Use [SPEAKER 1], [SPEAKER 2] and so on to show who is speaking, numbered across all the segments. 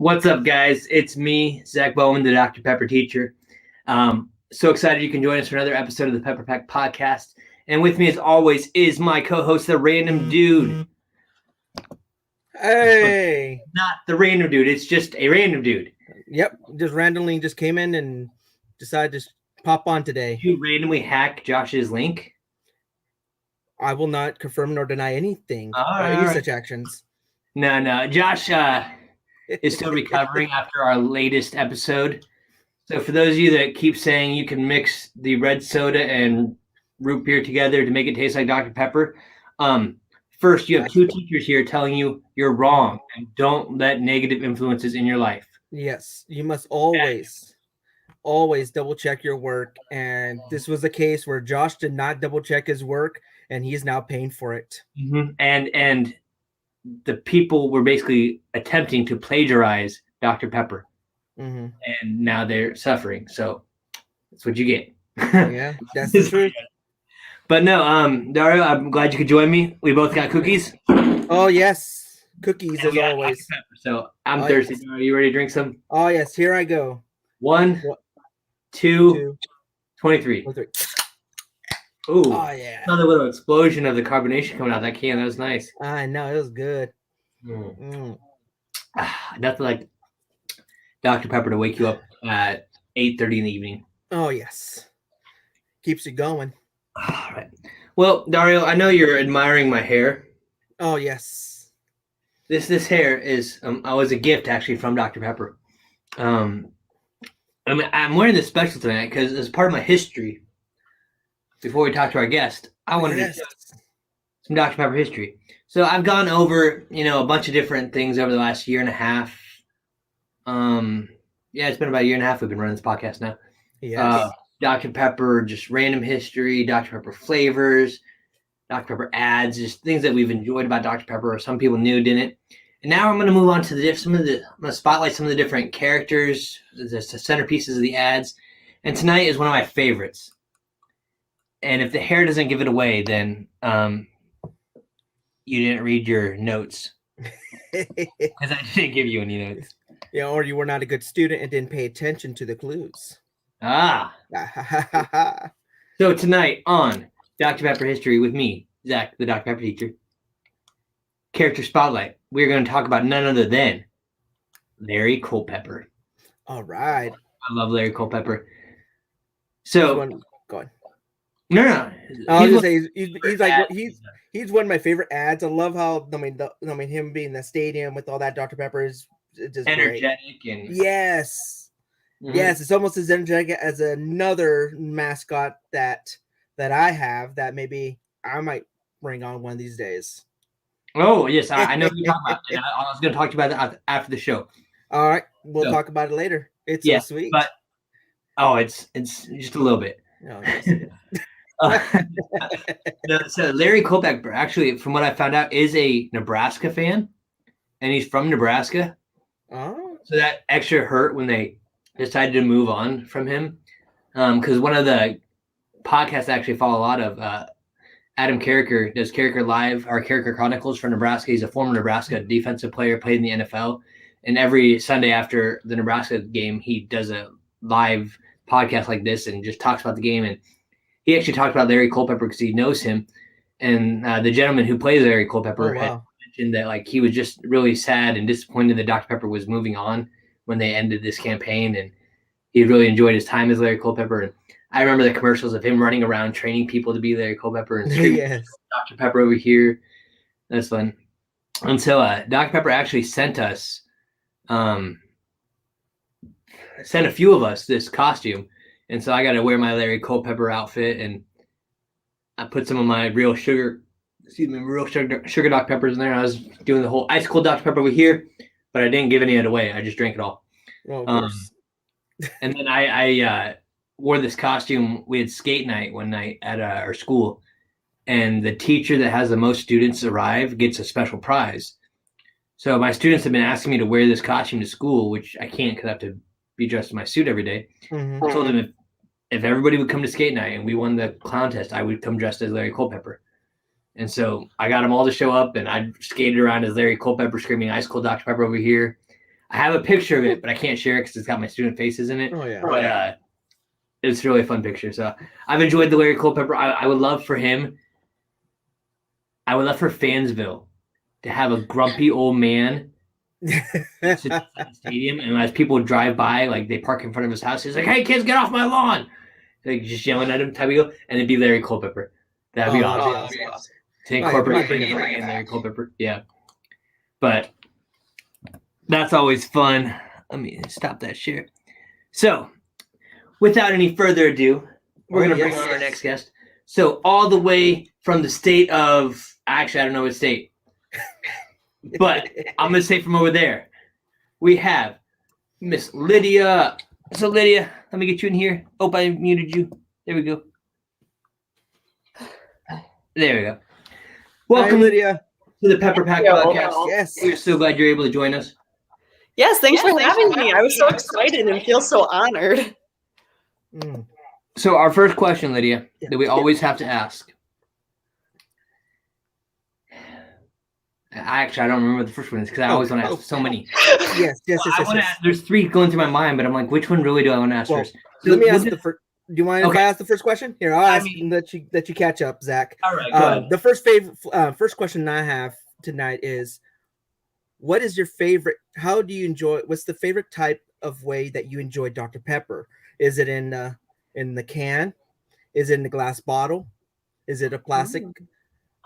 [SPEAKER 1] What's up, guys? It's me, Zach Bowman, the Dr. Pepper teacher. So excited you can join us for another episode of the Pepper Pack podcast. And with me, as always, is my co-host, the Random Dude.
[SPEAKER 2] Hey!
[SPEAKER 1] Not the Random Dude. It's just a random dude.
[SPEAKER 2] Yep, just randomly just came in and decided to pop on today.
[SPEAKER 1] You randomly hack Josh's link?
[SPEAKER 2] I will not confirm nor deny anything or any such actions.
[SPEAKER 1] No. Josh is still recovering after our latest episode. So for those of you that keep saying you can mix the red soda and root beer together to make it taste like Dr. Pepper, first you have two teachers here telling you you're wrong and don't let negative influences in your life.
[SPEAKER 2] Yes, you must always double check your work. And this was a case where Josh did not double check his work and he is now paying for it.
[SPEAKER 1] Mm-hmm. And the people were basically attempting to plagiarize Dr. Pepper.
[SPEAKER 2] Mm-hmm.
[SPEAKER 1] And now they're suffering. So that's what you get.
[SPEAKER 2] Yeah, that's the truth.
[SPEAKER 1] But no, Dario, I'm glad you could join me. We both got cookies.
[SPEAKER 2] Oh, yes. Cookies as always.
[SPEAKER 1] So I'm thirsty. Yes. Are you ready to drink some?
[SPEAKER 2] Oh, yes. Here I go.
[SPEAKER 1] 1, 2, 23. Ooh.
[SPEAKER 2] Oh, yeah.
[SPEAKER 1] Another little explosion of the carbonation coming out of that can. That was nice.
[SPEAKER 2] I know. It was good.
[SPEAKER 1] Nothing like Dr. Pepper to wake you up at 8:30 in the evening.
[SPEAKER 2] Oh, yes. Keeps you going.
[SPEAKER 1] All right. Well, Dario, I know you're admiring my hair.
[SPEAKER 2] Oh, yes.
[SPEAKER 1] This hair is was a gift actually from Dr. Pepper. I'm wearing this special tonight because as part of my history, before we talk to our guest, I wanted to do some Dr. Pepper history. So I've gone over, a bunch of different things over the last year and a half. It's been about a year and a half we've been running this podcast now.
[SPEAKER 2] Yes.
[SPEAKER 1] Dr. Pepper, just random history, Dr. Pepper flavors, Dr. Pepper ads, just things that we've enjoyed about Dr. Pepper or some people knew didn't. And now I'm going to move on to I'm going to spotlight some of the different characters, the centerpieces of the ads. And tonight is one of my favorites. And if the hair doesn't give it away, then you didn't read your notes. Because I didn't give you any notes.
[SPEAKER 2] Yeah, or you were not a good student and didn't pay attention to the clues.
[SPEAKER 1] So tonight on Dr. Pepper History with me, Zach, the Dr. Pepper teacher, character spotlight, we're going to talk about none other than Larry Culpepper.
[SPEAKER 2] All right.
[SPEAKER 1] I love Larry Culpepper. So,
[SPEAKER 2] go on.
[SPEAKER 1] No.
[SPEAKER 2] I was gonna say he's one of my favorite ads. I love how him being in the stadium with all that Dr. Pepper is just
[SPEAKER 1] energetic
[SPEAKER 2] great.
[SPEAKER 1] and
[SPEAKER 2] yes. Mm-hmm. Yes, it's almost as energetic as another mascot that I have that maybe I might bring on one of these days.
[SPEAKER 1] Oh, yes, I know what you're talking about. And I was going to talk to you about that after the show.
[SPEAKER 2] All right, we'll talk about it later. It's so sweet.
[SPEAKER 1] But it's just a little bit.
[SPEAKER 2] Oh, yes.
[SPEAKER 1] So Larry Culpepper, actually, from what I found out, is a Nebraska fan, and he's from Nebraska.
[SPEAKER 2] Oh.
[SPEAKER 1] So that extra hurt when they decided to move on from him, because one of the podcasts I actually follow a lot of, Adam Carricker does Carricker Live, or Carricker Chronicles for Nebraska. He's a former Nebraska defensive player, played in the NFL, and every Sunday after the Nebraska game, he does a live podcast like this and just talks about the game. And he actually talked about Larry Culpepper because he knows him, and the gentleman who plays Larry Culpepper had mentioned that he was just really sad and disappointed that Dr. Pepper was moving on when they ended this campaign, and he really enjoyed his time as Larry Culpepper. And I remember the commercials of him running around training people to be Larry Culpepper and
[SPEAKER 2] yes.
[SPEAKER 1] Dr. Pepper over here. That's fun. And so Dr. Pepper actually sent us, sent a few of us this costume. And so I got to wear my Larry Culpepper outfit, and I put some of my real sugar Dr. Peppers in there. I was doing the whole ice cold Dr. Pepper over here, but I didn't give any of it away. I just drank it all.
[SPEAKER 2] Well, of course.
[SPEAKER 1] And then I wore this costume. We had skate night one night at our school, and the teacher that has the most students arrive gets a special prize. So my students have been asking me to wear this costume to school, which I can't because I have to be dressed in my suit every day.
[SPEAKER 2] Mm-hmm.
[SPEAKER 1] I told them if everybody would come to skate night and we won the contest, I would come dressed as Larry Culpepper. And so I got them all to show up, and I skated around as Larry Culpepper screaming ice cold Dr. Pepper over here. I have a picture of it, but I can't share it because it's got my student faces in it.
[SPEAKER 2] Oh yeah.
[SPEAKER 1] But it's really a fun picture. So I've enjoyed the Larry Culpepper. I would love for him. I would love for Fansville to have a grumpy old man sit inside the stadium, and as people drive by, like they park in front of his house, he's like, "Hey kids, get off my lawn!" Like just yelling at him, type of deal, and it'd be Larry Culpepper. That'd be awesome. To incorporate and Larry Culpepper. Yeah. But that's always fun. Let me stop that share. So, without any further ado, we're going to bring on our next guest. So, all the way from the state of, actually, I don't know what state, but I'm going to say from over there, we have Miss Lydia. So, Lydia, let me get you in here. Oh, I muted you. There we go. There we go. Welcome,
[SPEAKER 2] Hi, Lydia,
[SPEAKER 1] to the Pepper Pack podcast.
[SPEAKER 2] Yes.
[SPEAKER 1] We're so glad you're able to join us.
[SPEAKER 3] Yes, thanks for having me. I was so excited and feel so honored.
[SPEAKER 1] So our first question, Lydia, that we always have to ask. I don't remember the first one because I always want to ask so many.
[SPEAKER 2] Yes.
[SPEAKER 1] There's three going through my mind, but I'm like, which one really do I want to ask first?
[SPEAKER 2] So let me ask the first. Do you mind if I ask the first question? Here, I'll ask that you catch up, Zach.
[SPEAKER 1] All right, go ahead.
[SPEAKER 2] The first question I have tonight is, what is your favorite? How do you enjoy? What's the favorite type of way that you enjoy Dr. Pepper? Is it in the can? Is it in the glass bottle? Is it a plastic,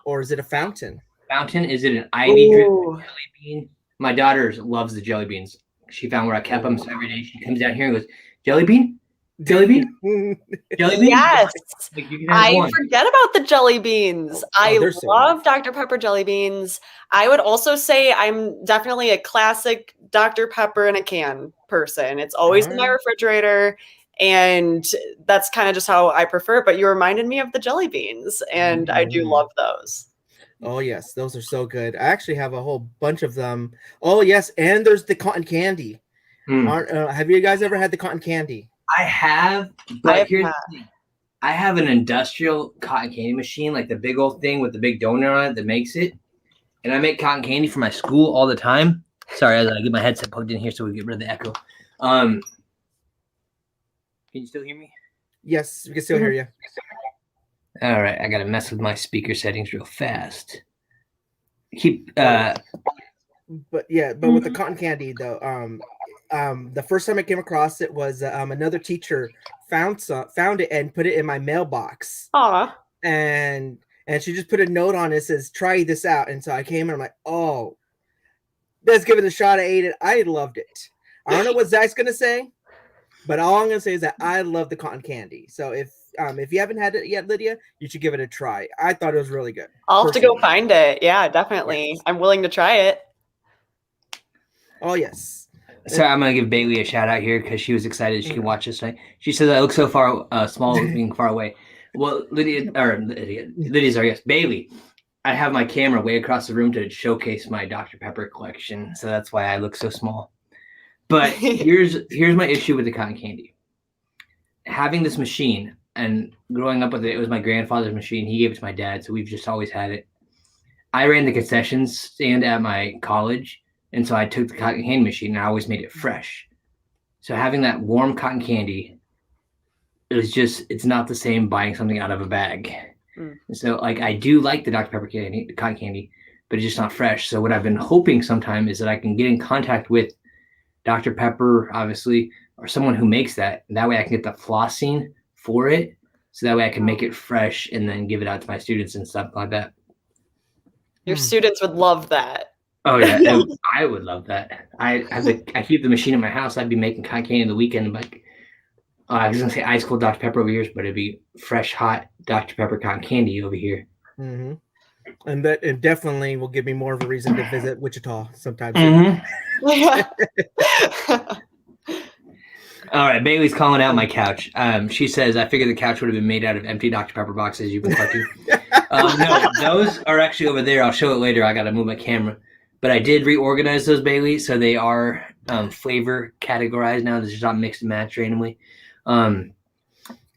[SPEAKER 2] or is it a fountain?
[SPEAKER 1] Fountain? Is it an ivy drip jelly bean? My daughter loves the jelly beans. She found where I kept them, so every day she comes down here and goes, "Jelly bean, jelly bean, jelly bean."
[SPEAKER 3] Yes,
[SPEAKER 1] like,
[SPEAKER 3] I forget about the jelly beans. I love Dr. Pepper jelly beans. I would also say I'm definitely a classic Dr. Pepper in a can person. It's always in my refrigerator, and that's kind of just how I prefer it. But you reminded me of the jelly beans, and I do love those.
[SPEAKER 2] Oh yes, those are so good. I actually have a whole bunch of them. Oh yes, and there's the cotton candy. Have you guys ever had the cotton candy?
[SPEAKER 1] I have, but here's the thing. I have an industrial cotton candy machine, like the big old thing with the big donut on it that makes it. And I make cotton candy for my school all the time. Sorry, I gotta get my headset plugged in here so we get rid of the echo. Can you still hear me?
[SPEAKER 2] Yes, we can still hear you.
[SPEAKER 1] All right, I gotta mess with my speaker settings real fast. But
[SPEAKER 2] with the cotton candy though, the first time I came across it was another teacher found it and put it in my mailbox. And she just put a note on it that says, "Try this out." And so I came and I'm like, "Oh, let's give it a shot." I ate it. I loved it. I don't know what Zach's gonna say, but all I'm gonna say is that I love the cotton candy. So if you haven't had it yet, Lydia, you should give it a try. I thought it was really good.
[SPEAKER 3] I'll have to go find it. Yeah, definitely. Yes. I'm willing to try it.
[SPEAKER 2] Oh yes.
[SPEAKER 1] So I'm gonna give Bailey a shout out here because she was excited she can watch this tonight. She says I look so small being far away. Well, Lydia's our guest. Bailey, I have my camera way across the room to showcase my Dr. Pepper collection, so that's why I look so small. But here's my issue with the cotton candy. Having this machine and growing up with it, it was my grandfather's machine. He gave it to my dad, so we've just always had it. I ran the concessions stand at my college, and so I took the cotton candy machine and I always made it fresh. So having that warm cotton candy, it's not the same buying something out of a bag. So like I do like the Dr. Pepper candy, the cotton candy, but it's just not fresh. So what I've been hoping sometime is that I can get in contact with Dr. Pepper, obviously, or someone who makes that. And that way I can get the flossing for it. So that way I can make it fresh and then give it out to my students and stuff like that.
[SPEAKER 3] Your students would love that.
[SPEAKER 1] Oh yeah, I would love that. I keep the machine at my house. I'd be making cotton candy on the weekend. Like I was gonna say ice cold Dr. Pepper over here, but it'd be fresh, hot Dr. Pepper cotton candy over here.
[SPEAKER 2] Mm-hmm. And it definitely will give me more of a reason to visit Wichita sometime.
[SPEAKER 1] All right, Bailey's calling out my couch. She says, I figured the couch would have been made out of empty Dr. Pepper boxes you've been collecting. No, those are actually over there. I'll show it later. I got to move my camera. But I did reorganize those, Bailey, so they are flavor categorized now. This is not mixed and matched randomly. No,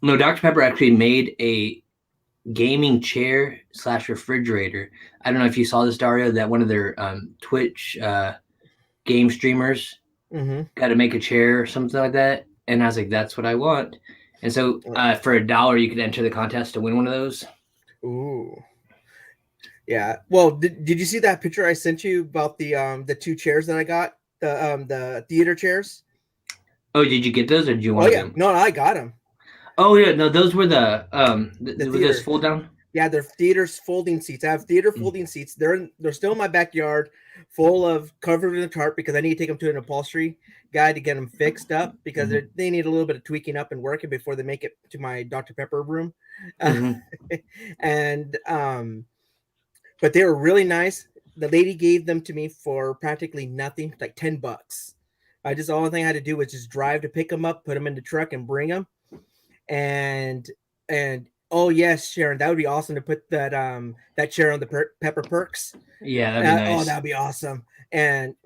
[SPEAKER 1] Dr. Pepper actually made a gaming chair / refrigerator. I don't know if you saw this, Dario, that one of their Twitch game streamers got to make a chair or something like that. And I was like, that's what I want. And so for $1, you could enter the contest to win one of those.
[SPEAKER 2] Ooh. Yeah. Well, did you see that picture I sent you about the 2 chairs that I got? The theater chairs?
[SPEAKER 1] Oh, did you get those or did you want them?
[SPEAKER 2] No, I got them.
[SPEAKER 1] Oh yeah, no, those were the those fold down?
[SPEAKER 2] Yeah, they're theater's folding seats. I have theater folding seats. They're still in my backyard, full of covered in a tarp because I need to take them to an upholstery guy to get them fixed up because they need a little bit of tweaking up and working before they make it to my Dr. Pepper room. And but they were really nice. The lady gave them to me for practically nothing, like $10. The only thing I had to do was just drive to pick them up, put them in the truck, and bring them. And oh yes, Sharon, that would be awesome to put that chair on the Pepper Perks.
[SPEAKER 1] Yeah, that'd be nice.
[SPEAKER 2] Oh, that'd be awesome.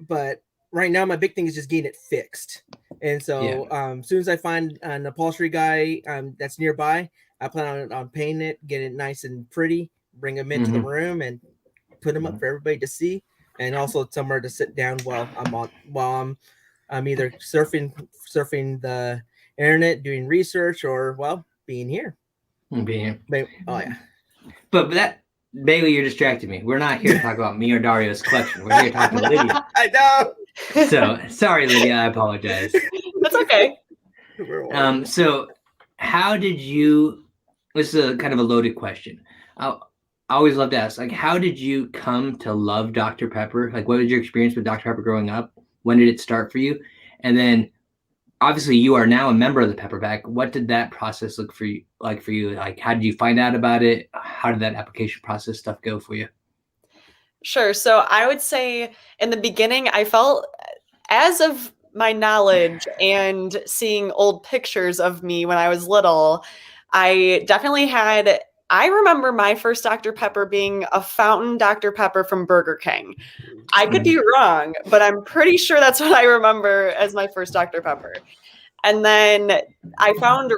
[SPEAKER 2] But right now my big thing is just getting it fixed. And so as soon as I find an upholstery guy that's nearby, I plan on painting it, get it nice and pretty, bring them into the room, and put them up for everybody to see, and also somewhere to sit down while I'm either surfing the internet, doing research, or being here. Oh yeah.
[SPEAKER 1] But that, Bailey, you're distracting me. We're not here to talk about me or Dario's collection. We're here to talk to Lydia.
[SPEAKER 2] I know.
[SPEAKER 1] So sorry, Lydia. I apologize.
[SPEAKER 3] That's okay.
[SPEAKER 1] So how did you? This is a kind of a loaded question. I always love to ask, like, how did you come to love Dr. Pepper? Like, what was your experience with Dr. Pepper growing up? When did it start for you? And then, obviously, you are now a member of the Pepper Pack. What did that process look for you? Like, how did you find out about it? How did that application process stuff go for you?
[SPEAKER 3] Sure. So I would say in the beginning, I felt, as of my knowledge and seeing old pictures of me when I was little, I definitely had. I remember my first Dr. Pepper being a fountain Dr. Pepper from Burger King. I could be wrong, but I'm pretty sure that's what I remember as my first Dr. Pepper. And then I found,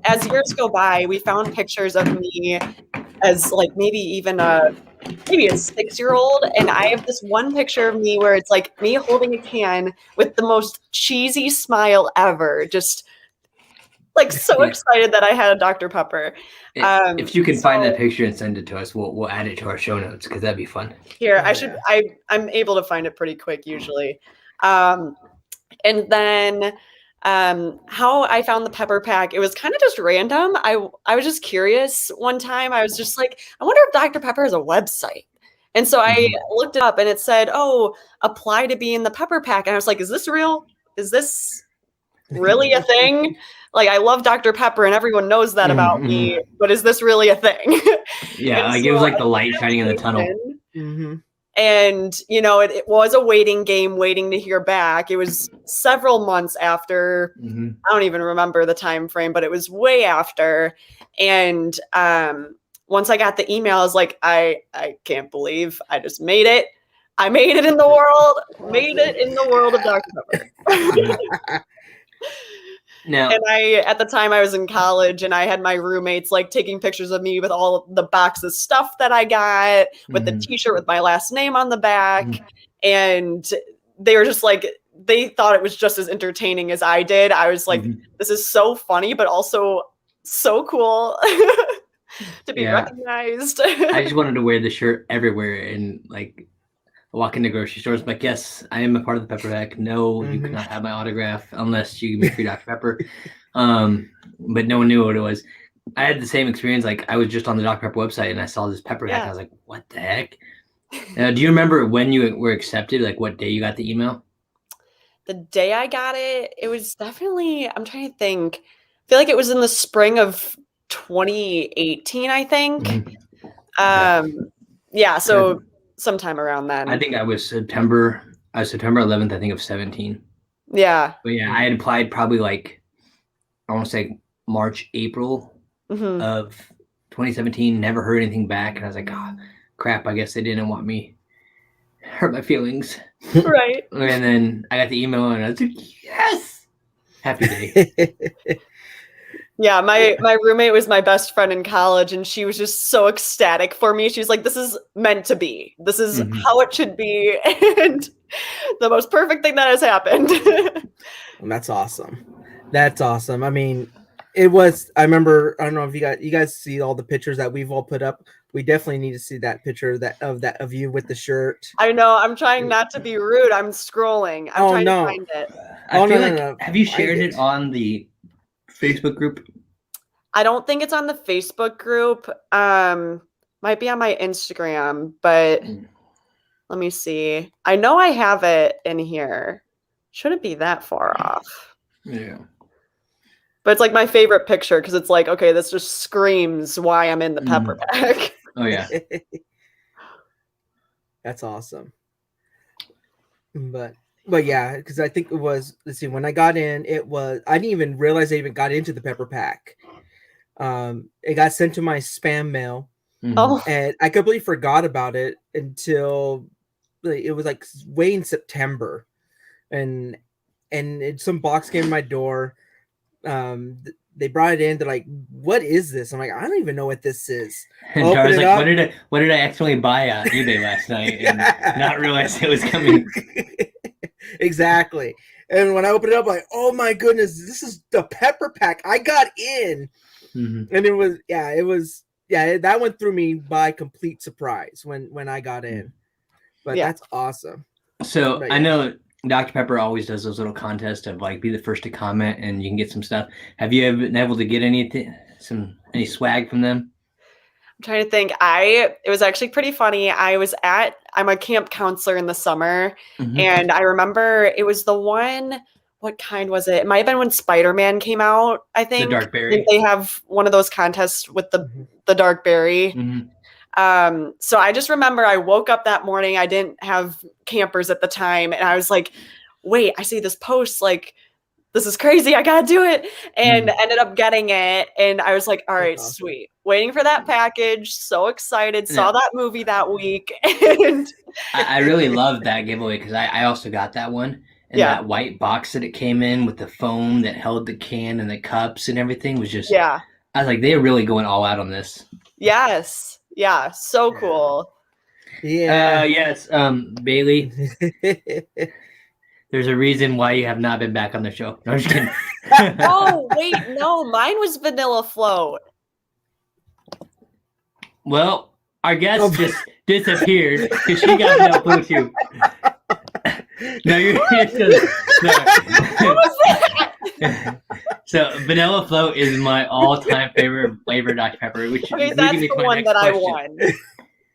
[SPEAKER 3] as years go by, we found pictures of me as like maybe a 6-year-old. And I have this one picture of me where it's like me holding a can with the most cheesy smile ever. Just like so excited that I had a Dr. Pepper.
[SPEAKER 1] If you can find that picture and send it to us, we'll add it to our show notes because that'd be fun.
[SPEAKER 3] Here, I'm able to find it pretty quick usually. And then how I found the Pepper Pack, it was kind of just random. I was just curious one time. I was just like, I wonder if Dr. Pepper has a website. And so I looked it up and it said, oh, apply to be in the Pepper Pack. And I was like, is this real? Is this really a thing? Like, I love Dr. Pepper and everyone knows that about me, but is this really a thing?
[SPEAKER 1] Yeah, like so it was like the light shining in the tunnel.
[SPEAKER 3] And, you know, it was a waiting game, waiting to hear back. It was several months after. I don't even remember the time frame, but it was way after. And once I got the email, I was like, I can't believe I just made it. I made it in the world, made it in the world of Dr. Pepper.
[SPEAKER 1] Now,
[SPEAKER 3] and at the time I was in college and I had my roommates like taking pictures of me with all the boxes of stuff that I got with the t-shirt with my last name on the back. And they were just like, they thought it was just as entertaining as I did. I was like, this is so funny, but also so cool to be recognized.
[SPEAKER 1] I just wanted to wear the shirt everywhere and like walk into grocery stores, like, yes, I am a part of the Pepper Pack. No, you cannot have my autograph unless you give me free Dr. Pepper. But no one knew what it was. I had the same experience. Like, I was just on the Dr. Pepper website and I saw this Pepper Pack. I was like, what the heck? Do you remember when you were accepted? Like, what day you got the email?
[SPEAKER 3] The day I got it, it was definitely, I'm trying to think. I feel like it was in the spring of 2018, I think. Yeah, so sometime around then.
[SPEAKER 1] I think I was September 11th, I think, of 17.
[SPEAKER 3] Yeah.
[SPEAKER 1] But yeah, I had applied probably like, I want to say March, April of 2017. Never heard anything back. And I was like, oh, crap, I guess they didn't want me hurt my feelings.
[SPEAKER 3] Right.
[SPEAKER 1] And then I got the email and I was like, yes, happy day.
[SPEAKER 3] Yeah, my roommate was my best friend in college, and she was just so ecstatic for me. She was like, "This is meant to be. This is how it should be, and the most perfect thing that has happened."
[SPEAKER 2] That's awesome. That's awesome. I mean, it was. I remember. I don't know if you guys see all the pictures that we've all put up. We definitely need to see that picture of you with the shirt.
[SPEAKER 3] I know. I'm trying not to be rude. I'm scrolling. I'm trying to find it.
[SPEAKER 1] I feel like have you shared it on the Facebook group?
[SPEAKER 3] I don't think it's on the Facebook group. Might be on my Instagram, but let me see. I know I have it in here. Shouldn't be that far off.
[SPEAKER 1] Yeah.
[SPEAKER 3] But it's like my favorite picture because it's like, okay, this just screams why I'm in the pepper pack.
[SPEAKER 1] Oh yeah.
[SPEAKER 2] That's awesome. But yeah, because I think it was, let's see, when I got in, I didn't even realize I even got into the pepper pack. It got sent to my spam mail.
[SPEAKER 3] Oh.
[SPEAKER 2] And I completely forgot about it until it was like way in September. And some box came to my door. They brought it in. They're like, "What is this?" I'm like, "I don't even know what this is."
[SPEAKER 1] And Tara's like, "What did I accidentally buy on eBay last night and not realize it was coming?"
[SPEAKER 2] Exactly. And when I opened it up, like, "Oh my goodness, this is the pepper pack!" I got in, and that went through me by complete surprise when I got in. But that's awesome.
[SPEAKER 1] So I know Dr. Pepper always does those little contests of like be the first to comment and you can get some stuff. Have you ever been able to get any swag from them?
[SPEAKER 3] I'm trying to think. It was actually pretty funny. I'm a camp counselor in the summer, and I remember it was the one. What kind was it? It might have been when Spider-Man came out, I think.
[SPEAKER 1] The dark berry.
[SPEAKER 3] They have one of those contests with the dark berry. So I just remember I woke up that morning. I didn't have campers at the time, and I was like, wait, I see this post, like, this is crazy. I gotta do it. And ended up getting it. And I was like, all right, sweet. Waiting for that package. So excited. Saw that movie that week. And
[SPEAKER 1] I really loved that giveaway because I also got that one. And that white box that it came in with the foam that held the can and the cups and everything was just, I was like, they're really going all out on this.
[SPEAKER 3] Yes. Yeah. So cool.
[SPEAKER 2] Yeah.
[SPEAKER 1] Yes. Bailey. There's a reason why you have not been back on the show. No, I'm just kidding.
[SPEAKER 3] Oh, wait. No, mine was Vanilla Float.
[SPEAKER 1] Well, our guest just disappeared because she got Vanilla Float too. No, you're So Vanilla Float is my all-time favorite flavor of Dr. Pepper. Which
[SPEAKER 3] that's the one that I won.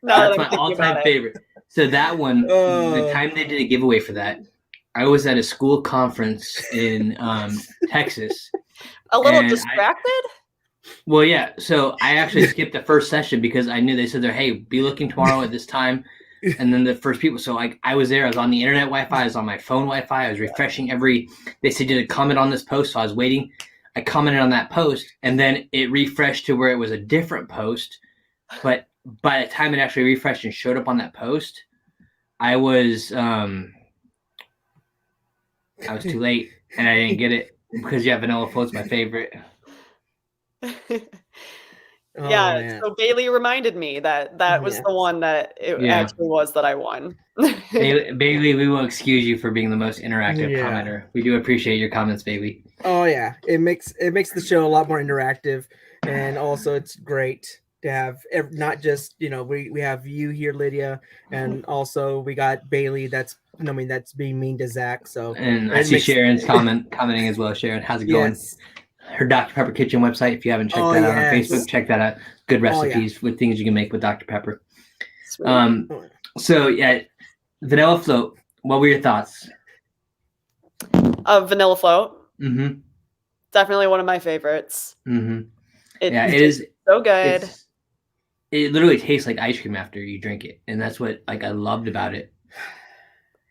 [SPEAKER 1] That's my all-time favorite. So that one, the time they did a giveaway for that, I was at a school conference in Texas.
[SPEAKER 3] A little distracted?
[SPEAKER 1] Well, yeah. So I actually skipped the first session because I knew they said there, hey, be looking tomorrow at this time. And then the first people. So I was there. I was on the internet Wi-Fi. I was on my phone Wi-Fi. I was refreshing they said did a comment on this post. So I was waiting. I commented on that post, and then it refreshed to where it was a different post. But by the time it actually refreshed and showed up on that post, I was too late, and I didn't get it because Vanilla Float's my favorite.
[SPEAKER 3] So Bailey reminded me that was the one that it actually was that I won.
[SPEAKER 1] Bailey, we will excuse you for being the most interactive commenter. We do appreciate your comments, Bailey.
[SPEAKER 2] Oh yeah, it makes the show a lot more interactive, and also it's great to have not just we have you here, Lydia, and also we got Bailey that's being mean to Zach. So
[SPEAKER 1] and I see Sharon's commenting as well. Sharon, how's it going? Her Dr. Pepper Kitchen website. If you haven't checked that out on Facebook, check that out. Good recipes with things you can make with Dr. Pepper. Sweet. So yeah, Vanilla Float. What were your thoughts
[SPEAKER 3] of Vanilla Float?
[SPEAKER 1] Mm-hmm.
[SPEAKER 3] Definitely one of my favorites.
[SPEAKER 1] Mm-hmm.
[SPEAKER 3] It is so good.
[SPEAKER 1] It literally tastes like ice cream after you drink it, and that's what I loved about it.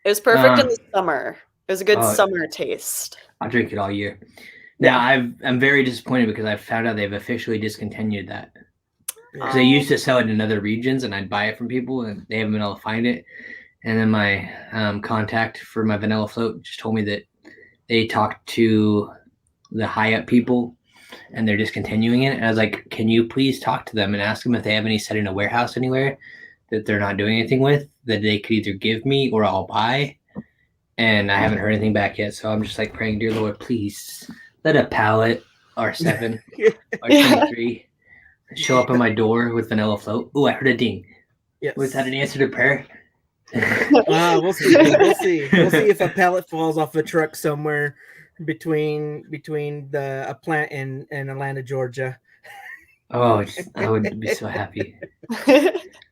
[SPEAKER 3] It was perfect in the summer. It was a good summer taste.
[SPEAKER 1] I'll drink it all year. Now I'm very disappointed because I found out they've officially discontinued that. Because they used to sell it in other regions, and I'd buy it from people, and they haven't been able to find it. And then my contact for my Vanilla Float just told me that they talked to the high up people, and they're discontinuing it. And I was like, can you please talk to them and ask them if they have any set in a warehouse anywhere that they're not doing anything with that they could either give me or I'll buy. And I haven't heard anything back yet. So I'm just like praying, dear Lord, please let a pallet R7 or 23 show up on my door with vanilla float. Oh, I heard a ding.
[SPEAKER 2] Yes.
[SPEAKER 1] Was that an answer to prayer?
[SPEAKER 2] We'll see. We'll see. We'll see if a pallet falls off a truck somewhere between a plant in Atlanta, Georgia.
[SPEAKER 1] Oh, I would be so happy.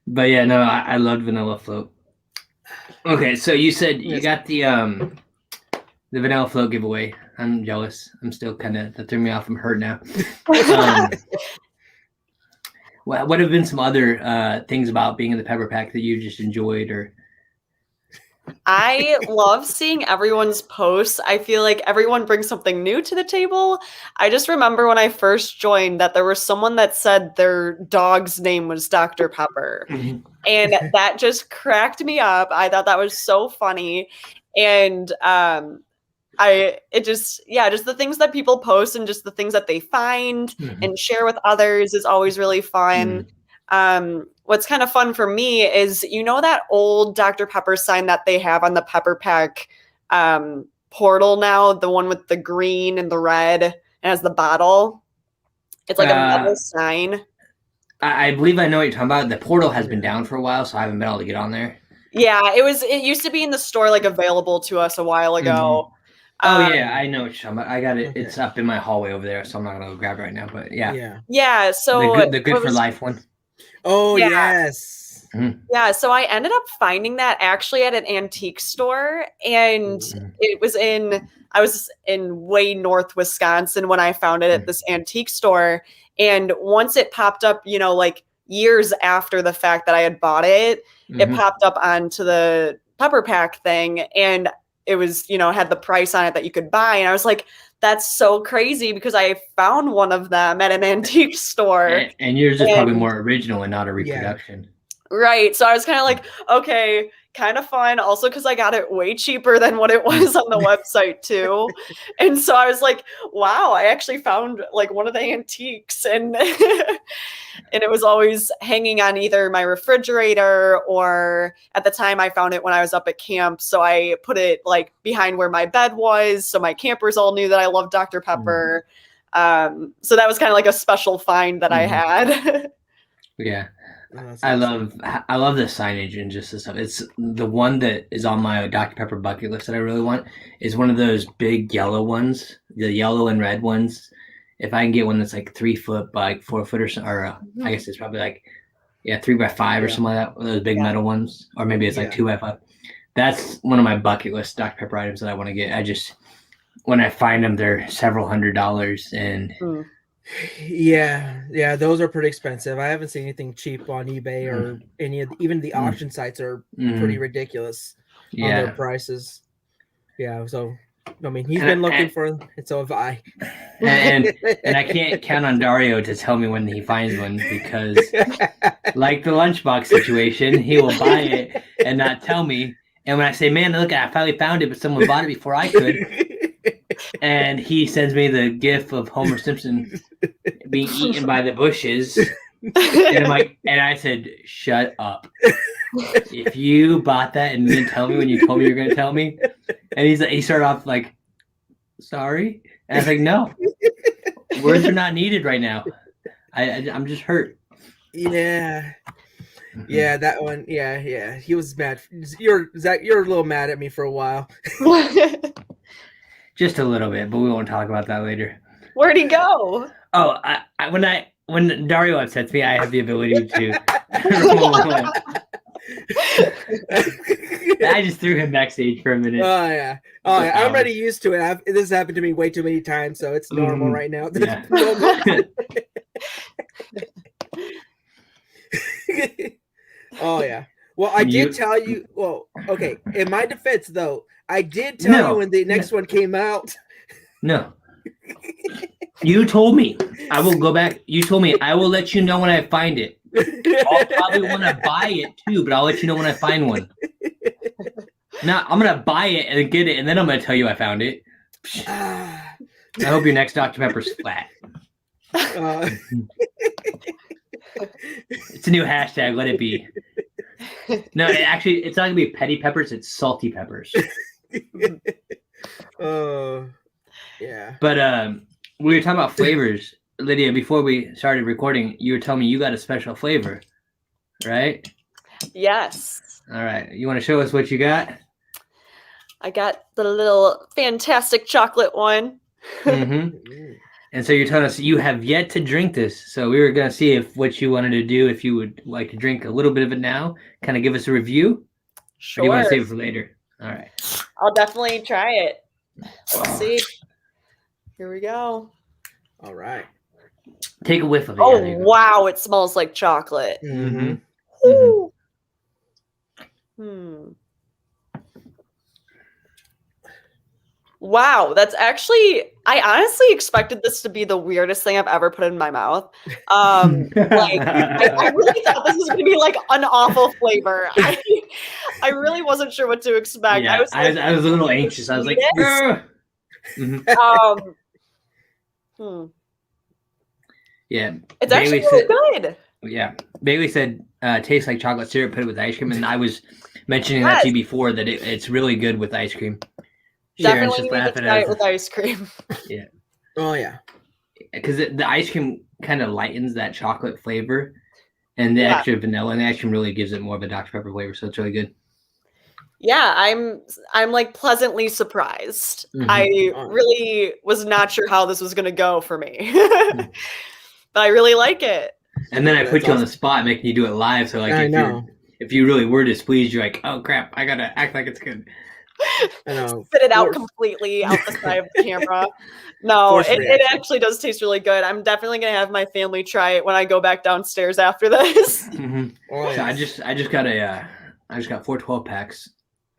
[SPEAKER 1] But yeah, no, I loved vanilla float. Okay, so you said you got the vanilla float giveaway. I'm jealous. I'm still that threw me off. I'm hurt now. What have been some other things about being in the Pepper Pack that you just enjoyed or?
[SPEAKER 3] I love seeing everyone's posts. I feel like everyone brings something new to the table. I just remember when I first joined that there was someone that said their dog's name was Dr. Pepper. And that just cracked me up. I thought that was so funny. And just the things that people post and just the things that they find and share with others is always really fun. What's kind of fun for me is, that old Dr. Pepper sign that they have on the Pepper Pack portal now, the one with the green and the red and has the bottle. It's like a metal sign.
[SPEAKER 1] I believe I know what you're talking about. The portal has been down for a while, so I haven't been able to get on there.
[SPEAKER 3] Yeah, it used to be in the store, like available to us a while ago.
[SPEAKER 1] Oh yeah, I know what you're talking about. I got it. Okay. It's up in my hallway over there, so I'm not gonna go grab it right now. But yeah. So the good for life one.
[SPEAKER 2] Oh yes.
[SPEAKER 3] Yeah. So I ended up finding that actually at an antique store, and I was in way north Wisconsin when I found it at this antique store. And once it popped up, like years after the fact that I had bought it, it popped up onto the Pepper Pack thing, and it was, had the price on it that you could buy. And I was like, that's so crazy because I found one of them at an antique store.
[SPEAKER 1] And yours is probably more original and not a reproduction.
[SPEAKER 3] Yeah. Right. So I was kind of like, okay, kind of fun. Also, because I got it way cheaper than what it was on the website too. And so I was like, wow, I actually found like one of the antiques. And and it was always hanging on either my refrigerator or at the time I found it when I was up at camp. So I put it like behind where my bed was. So my campers all knew that I loved Dr. Pepper. So that was kind of like a special find that I had.
[SPEAKER 1] Yeah. I love the signage and just the stuff. It's the one that is on my Dr. Pepper bucket list that I really want is one of those big yellow ones, the yellow and red ones. If I can get one that's like 3 foot by like 4 foot or I guess it's probably like 3 by 5 or something like that. One of those big metal ones, or maybe it's like 2 by 5. That's one of my bucket list Dr. Pepper items that I want to get. I just when I find them, they're several $100s and.
[SPEAKER 2] Yeah, those are pretty expensive. I haven't seen anything cheap on eBay or even the auction sites are pretty ridiculous on their prices. Yeah, so I mean he's been looking for it, and so have I.
[SPEAKER 1] And I can't count on Dario to tell me when he finds one because, like the lunchbox situation, he will buy it and not tell me. And when I say, "Man, look, I finally found it," but someone bought it before I could. And he sends me the gif of Homer Simpson being eaten by the bushes. And I said, shut up. If you bought that and didn't tell me when you told me you were going to tell me. And he started off like, sorry. And I was like, no, words are not needed right now. I'm just hurt.
[SPEAKER 2] Yeah. Yeah, that one. Yeah. He was mad. You're a little mad at me for a while.
[SPEAKER 1] Just a little bit, but we won't talk about that later.
[SPEAKER 3] Where'd he go?
[SPEAKER 1] Oh, when Dario upsets me, I have the ability to. I just threw him backstage for a minute.
[SPEAKER 2] Oh yeah. I'm already used to it. This has happened to me way too many times, so it's normal right now. Yeah. Oh yeah. Well, I did tell you. Well, okay. In my defense, though, I did tell you when the next one came out.
[SPEAKER 1] No. You told me. I will go back. You told me I will let you know when I find it. I'll probably want to buy it too, but I'll let you know when I find one. Now I'm gonna buy it and get it, and then I'm gonna tell you I found it. I hope your next Dr. Pepper's flat. It's a new hashtag. Let it be. No, it's not gonna be petty peppers. It's salty peppers.
[SPEAKER 2] Yeah.
[SPEAKER 1] But we were talking about flavors, Lydia. Before we started recording, you were telling me you got a special flavor, right?
[SPEAKER 3] Yes.
[SPEAKER 1] All right. You want to show us what you got?
[SPEAKER 3] I got the little fantastic chocolate one.
[SPEAKER 1] Mm-hmm. And so you're telling us you have yet to drink this. So we were going to see what you wanted to do, if you would like to drink a little bit of it now, kind of give us a review.
[SPEAKER 3] Sure.
[SPEAKER 1] Or do you want to save it for later? All right.
[SPEAKER 3] I'll definitely try it. Let's see. Here we go.
[SPEAKER 2] All right.
[SPEAKER 1] Take a whiff of it.
[SPEAKER 3] Oh, wow. It smells like chocolate.
[SPEAKER 2] Mm-hmm.
[SPEAKER 3] Wow, that's actually, I honestly expected this to be the weirdest thing I've ever put in my mouth. I really thought this was going to be like an awful flavor. I really wasn't sure what to expect.
[SPEAKER 1] Yeah, I was a little anxious. I was like, yeah.
[SPEAKER 3] It's actually really good.
[SPEAKER 1] Yeah. Bailey said, tastes like chocolate syrup, put it with ice cream. And I was mentioning that to you before, that it's really good with ice cream.
[SPEAKER 3] Definitely need to try it with ice cream.
[SPEAKER 1] Yeah.
[SPEAKER 2] Oh, yeah.
[SPEAKER 1] Because the ice cream kind of lightens that chocolate flavor, and the extra vanilla and the ice cream really gives it more of a Dr. Pepper flavor. So it's really good.
[SPEAKER 3] Yeah, I'm like pleasantly surprised. I really was not sure how this was going to go for me, but I really like it.
[SPEAKER 1] And then I put you on the spot, making you do it live. So like, if you really were displeased, you're like, oh crap, I gotta act like it's good.
[SPEAKER 2] I know.
[SPEAKER 3] Spit it out completely out the side of the camera. No, it actually does taste really good. I'm definitely gonna have my family try it when I go back downstairs after this.
[SPEAKER 2] Oh,
[SPEAKER 1] so I just got 4 12-packs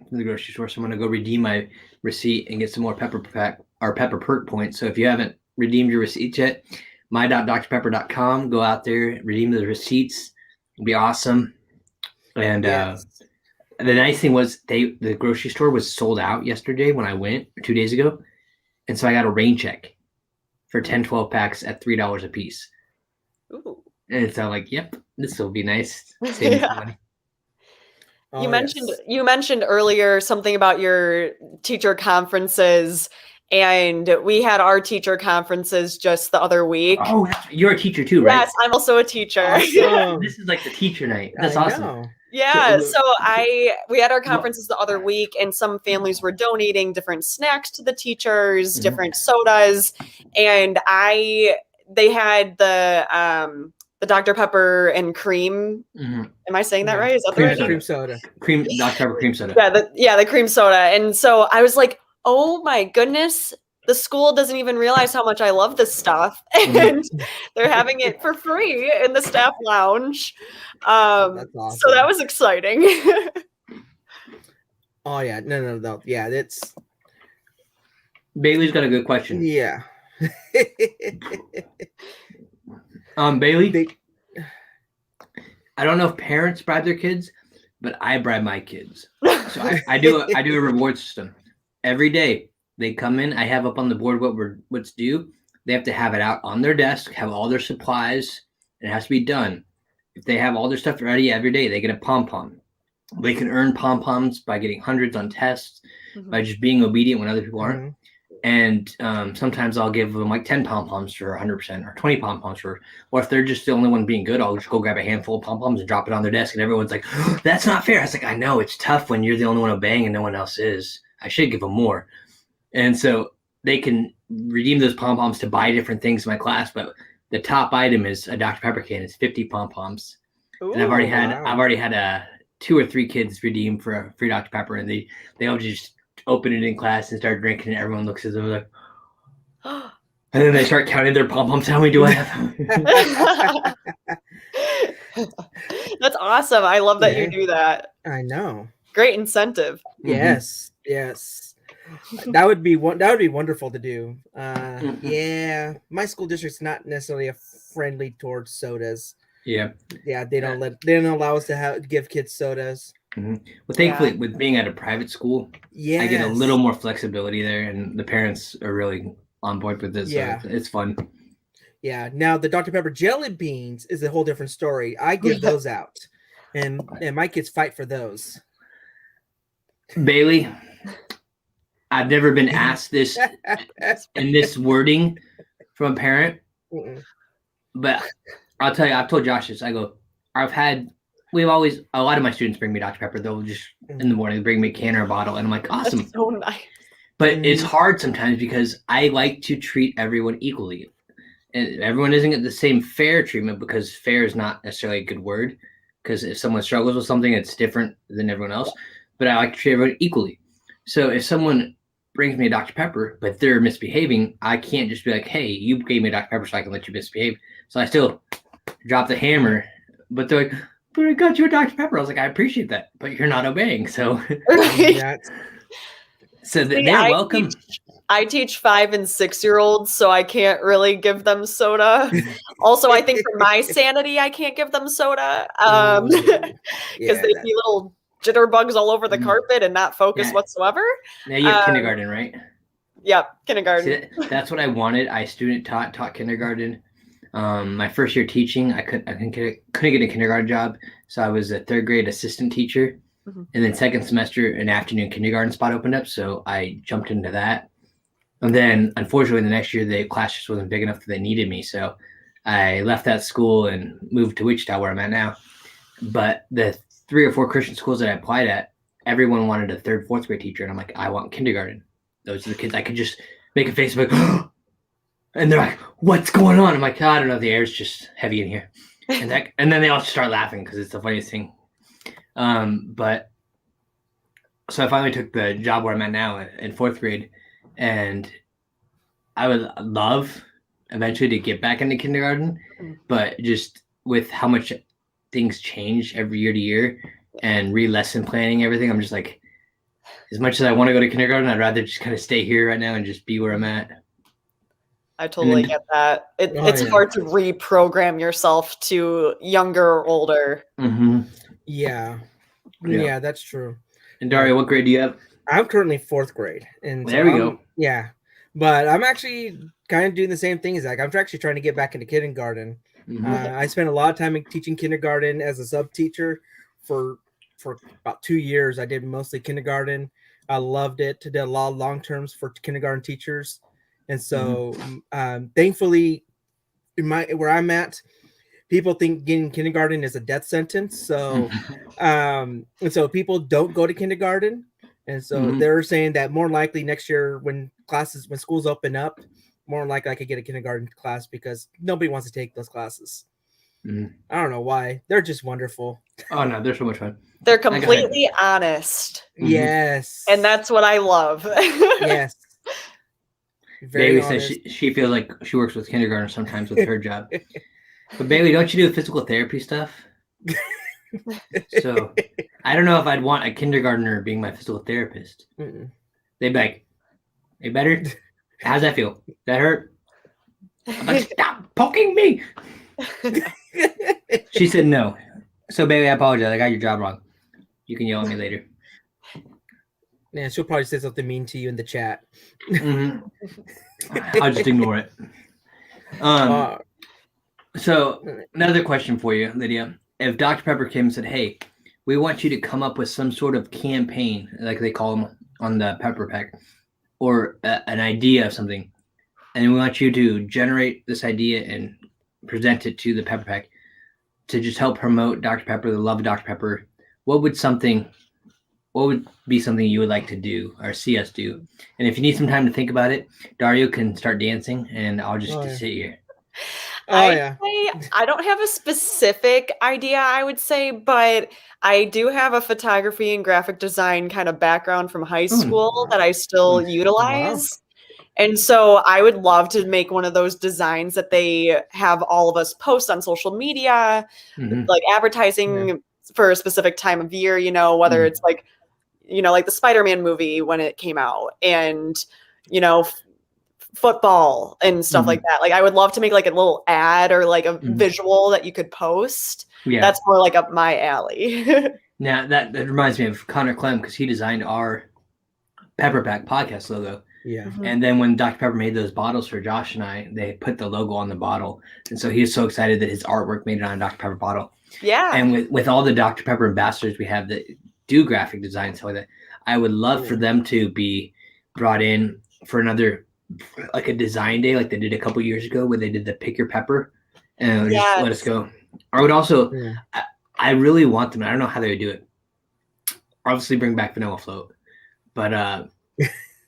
[SPEAKER 1] from the grocery store. So I'm gonna go redeem my receipt and get some more pepper perk points. So if you haven't redeemed your receipts yet, my.drpepper.com. Go out there, redeem the receipts. It'll be awesome. And the nice thing was the grocery store was sold out yesterday when I went 2 days ago. And so I got a rain check for 10 12-packs at $3 a piece.
[SPEAKER 3] Ooh.
[SPEAKER 1] And so I'm like, yep, this will be nice. Save some money.
[SPEAKER 3] You mentioned earlier something about your teacher conferences, and we had our teacher conferences just the other week.
[SPEAKER 1] Oh, you're a teacher too, right?
[SPEAKER 3] Yes, I'm also a teacher.
[SPEAKER 1] Awesome. This is like the teacher night. That's awesome.
[SPEAKER 3] Yeah, so we had our conferences the other week, and some families were donating different snacks to the teachers, different sodas, and they had the Dr. Pepper and cream. Am I saying that right? Is that
[SPEAKER 2] cream soda?
[SPEAKER 1] Dr. Pepper cream soda.
[SPEAKER 3] The cream soda. And so I was like, oh my goodness, the school doesn't even realize how much I love this stuff. And they're having it for free in the staff lounge. That's awesome. So that was exciting.
[SPEAKER 2] Oh yeah, no. Yeah, it's
[SPEAKER 1] Bailey's got a good question.
[SPEAKER 2] Yeah.
[SPEAKER 1] Bailey, I don't know if parents bribe their kids, but I bribe my kids. So I do a reward system. Every day they come in, I have up on the board what's due. They have to have it out on their desk, have all their supplies, and it has to be done. If they have all their stuff ready every day, they get a pom-pom. They can earn pom-poms by getting hundreds on tests, by just being obedient when other people aren't. And sometimes I'll give them like 10 pom-poms for 100% or 20 pom-poms for, or if they're just the only one being good, I'll just go grab a handful of pom-poms and drop it on their desk. And everyone's like, oh, that's not fair. I was like, I know it's tough when you're the only one obeying and no one else is. I should give them more. And so they can redeem those pom-poms to buy different things in my class. But the top item is a Dr. Pepper can. It's 50 pom-poms. Ooh, and I've already had 2 or 3 kids redeem for a free Dr. Pepper, and they all just open it in class and start drinking it. Everyone looks at them like, and then they start counting their pom-poms. How many do I have?
[SPEAKER 3] That's awesome. I love that you do that.
[SPEAKER 2] I know.
[SPEAKER 3] Great incentive.
[SPEAKER 2] Yes. That would be wonderful to do. Yeah, my school district's not necessarily friendly towards sodas. Yeah, they don't allow us to give kids sodas.
[SPEAKER 1] Well, thankfully, with being at a private school, I get a little more flexibility there, and the parents are really on board with this. So it's fun.
[SPEAKER 2] Yeah. Now the Dr. Pepper jelly beans is a whole different story. I give those out, and my kids fight for those.
[SPEAKER 1] Bailey, I've never been asked this in this wording from a parent, but I'll tell you, I've told Josh this. I go, we've always, a lot of my students bring me Dr. Pepper. They'll just, in the morning, bring me a can or a bottle, and I'm like, awesome.
[SPEAKER 3] That's so nice.
[SPEAKER 1] But it's hard sometimes because I like to treat everyone equally. And everyone isn't get the same fair treatment, because fair is not necessarily a good word, because if someone struggles with something, it's different than everyone else. But I like to treat everyone equally. So if someone brings me a Dr. Pepper, but they're misbehaving, I can't just be like, hey, you gave me a Dr. Pepper, so I can let you misbehave. So I still drop the hammer, but they're like, but I got you a Dr. Pepper. I was like, I appreciate that, but you're not obeying. So, so they're welcome.
[SPEAKER 3] I teach 5 and 6-year-olds, so I can't really give them soda. Also, I think for my sanity, I can't give them soda because they'd be little jitterbugs all over the carpet and not focus whatsoever.
[SPEAKER 1] Now you have kindergarten, right?
[SPEAKER 3] Yep, kindergarten.
[SPEAKER 1] See, that's what I wanted. I student taught kindergarten. My first year teaching, I couldn't get a kindergarten job, so I was a 3rd grade assistant teacher. And then second semester, an afternoon kindergarten spot opened up, so I jumped into that. And then, unfortunately, the next year, the class just wasn't big enough that they needed me. So I left that school and moved to Wichita, where I'm at now. But the 3 or 4 Christian schools that I applied at, everyone wanted a 3rd, 4th grade teacher. And I'm like, I want kindergarten. Those are the kids I could just make a face like, and they're like, what's going on? I'm like, I don't know. The air's just heavy in here. And then they all start laughing because it's the funniest thing. But so I finally took the job where I'm at now in 4th grade. And I would love eventually to get back into kindergarten, but just with how much things change every year to year and re-lesson planning everything, I'm just like, as much as I want to go to kindergarten, I'd rather just kind of stay here right now and just be where I'm at.
[SPEAKER 3] I totally get that. It's hard to reprogram yourself to younger or older.
[SPEAKER 2] Yeah, that's true.
[SPEAKER 1] And Dario, what grade do you have?
[SPEAKER 2] I'm currently 4th grade, and
[SPEAKER 1] there we go.
[SPEAKER 2] Yeah, but I'm actually kind of doing the same thing as Zach. I'm actually trying to get back into kindergarten. I spent a lot of time teaching kindergarten as a sub teacher for about 2 years. I did mostly kindergarten. I loved it. Did a lot of long terms for kindergarten teachers, and so thankfully, where I'm at, people think getting kindergarten is a death sentence. So, and so people don't go to kindergarten. And so they're saying that more likely next year when schools open up, more likely I could get a kindergarten class because nobody wants to take those classes. I don't know why. They're just wonderful.
[SPEAKER 1] Oh, no, they're so much fun.
[SPEAKER 3] They're completely honest.
[SPEAKER 2] Yes.
[SPEAKER 3] And that's what I love.
[SPEAKER 2] Yes.
[SPEAKER 1] Bailey says she feels like she works with kindergarten sometimes with her job. But Bailey, don't you do physical therapy stuff? So I don't know if I'd want a kindergartner being my physical therapist. They'd be like, "Hey, better? How's that feel? That hurt?" I'm like, "Stop poking me." She said no. So Bailey, I apologize. I got your job wrong. You can yell at me later.
[SPEAKER 2] Yeah, she'll probably say something mean to you in the chat.
[SPEAKER 1] I'll just ignore it. So another question for you, Lydia. If Dr. Pepper came and said, hey, we want you to come up with some sort of campaign, like they call them on the Pepper Pack, or an idea of something, and we want you to generate this idea and present it to the Pepper Pack to just help promote Dr. Pepper, the love of Dr. Pepper, what would be something you would like to do or see us do? And if you need some time to think about it, Dario can start dancing and I'll just sit here.
[SPEAKER 3] I don't have a specific idea, I would say, but I do have a photography and graphic design kind of background from high school that I still utilize. Wow. And so I would love to make one of those designs that they have all of us post on social media, like advertising for a specific time of year, whether it's like, like the Spider-Man movie when it came out and, football and stuff like that. Like I would love to make like a little ad or like a visual that you could post. Yeah. That's more like up my alley.
[SPEAKER 1] Now that reminds me of Connor Clem because he designed our Pepper Pack podcast logo.
[SPEAKER 2] Yeah.
[SPEAKER 3] Mhm.
[SPEAKER 1] And then when Dr. Pepper made those bottles for Josh and I, they put the logo on the bottle. And so he was so excited that his artwork made it on a Dr. Pepper bottle.
[SPEAKER 3] Yeah.
[SPEAKER 1] And with all the Dr. Pepper ambassadors we have that do graphic design, stuff like that, I would love for them to be brought in for another, like a design day, like they did a couple years ago, where they did the pick your pepper and just let us go. I would also, I really want them. I don't know how they would do it. Obviously, bring back Vanilla Float, but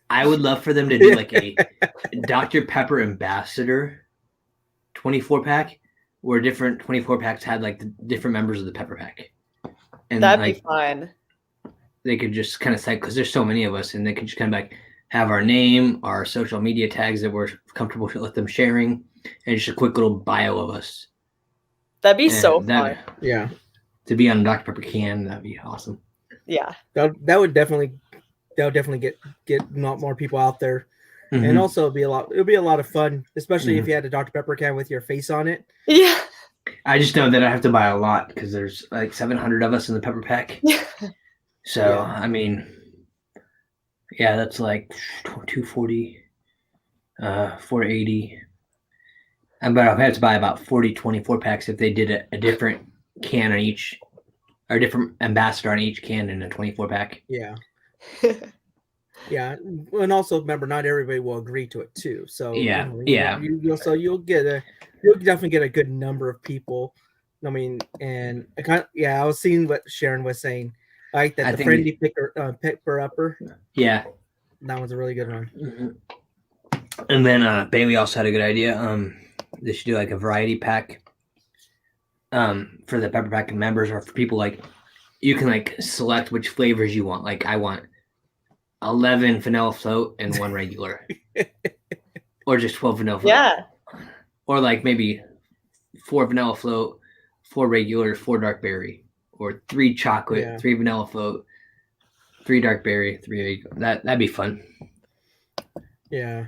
[SPEAKER 1] I would love for them to do like a Dr. Pepper ambassador 24-pack, where different 24-packs had like the different members of the Pepper Pack. And
[SPEAKER 3] that'd
[SPEAKER 1] like,
[SPEAKER 3] be fun.
[SPEAKER 1] They could just kind of say, because there's so many of us, and they could just kind of like have our name, our social media tags that we're comfortable with them sharing, and just a quick little bio of us.
[SPEAKER 3] That'd be so fun.
[SPEAKER 2] Yeah.
[SPEAKER 1] To be on a Dr. Pepper can, that'd be awesome.
[SPEAKER 3] Yeah.
[SPEAKER 2] That would definitely get a lot more people out there. Mm-hmm. And also it'll be a lot of fun, especially if you had a Dr. Pepper can with your face on it.
[SPEAKER 3] Yeah.
[SPEAKER 1] I just know that I have to buy a lot because there's like 700 of us in the Pepper Pack. So, I mean, yeah, that's like 240, 480. But I'll have to buy about 40 24-packs if they did a different can on each, or a different ambassador on each can in a 24-pack.
[SPEAKER 2] Yeah. Yeah, and also remember, not everybody will agree to it too. So you'll definitely get a good number of people. I mean, and I was seeing what Sharon was saying, like that the friendly picker upper.
[SPEAKER 1] Yeah,
[SPEAKER 2] that was a really good one.
[SPEAKER 1] Mm-hmm. And then Bailey also had a good idea. They should do like a variety pack. For the Pepper Pack members, or for people, like you can like select which flavors you want. Like I want 11 vanilla float and 1 regular, or just 12 vanilla float.
[SPEAKER 3] Yeah.
[SPEAKER 1] Or like maybe 4 vanilla float, 4 regular, 4 dark berry, or 3 chocolate, 3 vanilla float, 3 dark berry, 3 regular. That'd be fun.
[SPEAKER 2] Yeah.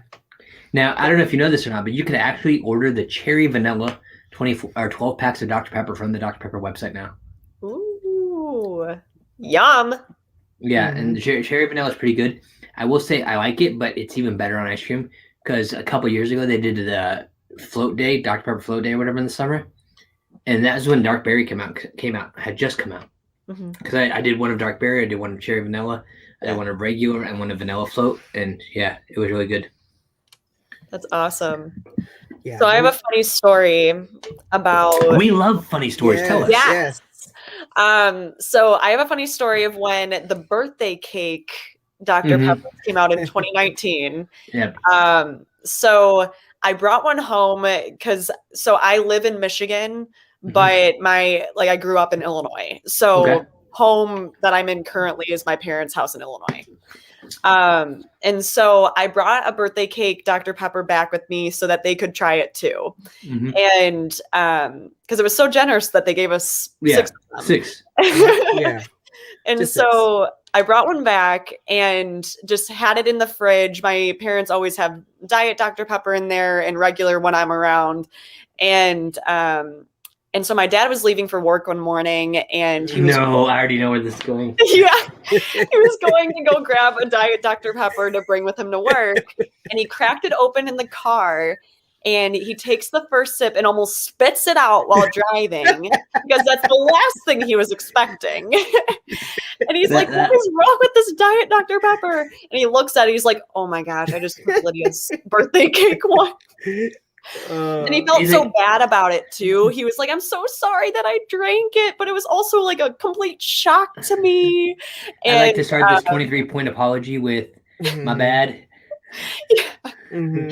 [SPEAKER 1] Now I don't know if you know this or not, but you can actually order the cherry vanilla 24 or 12 packs of Dr. Pepper from the Dr. Pepper website now.
[SPEAKER 3] Ooh, yum.
[SPEAKER 1] Yeah, and the cherry vanilla is pretty good. I will say I like it, but it's even better on ice cream because a couple years ago they did the float day, Dr. Pepper float day or whatever in the summer, and that was when dark berry had just come out. Because I did one of dark berry, I did one of cherry vanilla, I did one of regular, and one of vanilla float, and yeah, it was really good.
[SPEAKER 3] That's awesome.
[SPEAKER 2] Yeah.
[SPEAKER 3] So I have a funny story about.
[SPEAKER 1] We love funny stories. Tell us.
[SPEAKER 3] Yes. So I have a funny story of when the birthday cake Dr. Pepper came out in 2019.
[SPEAKER 1] Yeah.
[SPEAKER 3] So I brought one home because I live in Michigan, but I grew up in Illinois. So home that I'm in currently is my parents' house in Illinois. And so I brought a birthday cake Dr. Pepper back with me so that they could try it too. And because it was so generous that they gave us 6 of them.
[SPEAKER 1] 6.
[SPEAKER 2] Yeah.
[SPEAKER 3] And just so 6. I brought one back and just had it in the fridge. My parents always have diet Dr. Pepper in there and regular when I'm around. And so my dad was leaving for work one morning, and he was.
[SPEAKER 1] No, I already know where this is going.
[SPEAKER 3] Yeah, he was going to go grab a diet Dr. Pepper to bring with him to work, and he cracked it open in the car, and he takes the first sip and almost spits it out while driving because that's the last thing he was expecting. And he's like, "What is wrong with this diet Dr. Pepper?" And he looks at it, he's like, "Oh my gosh, I just took Lydia's birthday cake one." And he felt so bad about it too. He was like, "I'm so sorry that I drank it, but it was also like a complete shock to me." And,
[SPEAKER 1] I like to start this 23-point apology with my bad.
[SPEAKER 3] Yeah.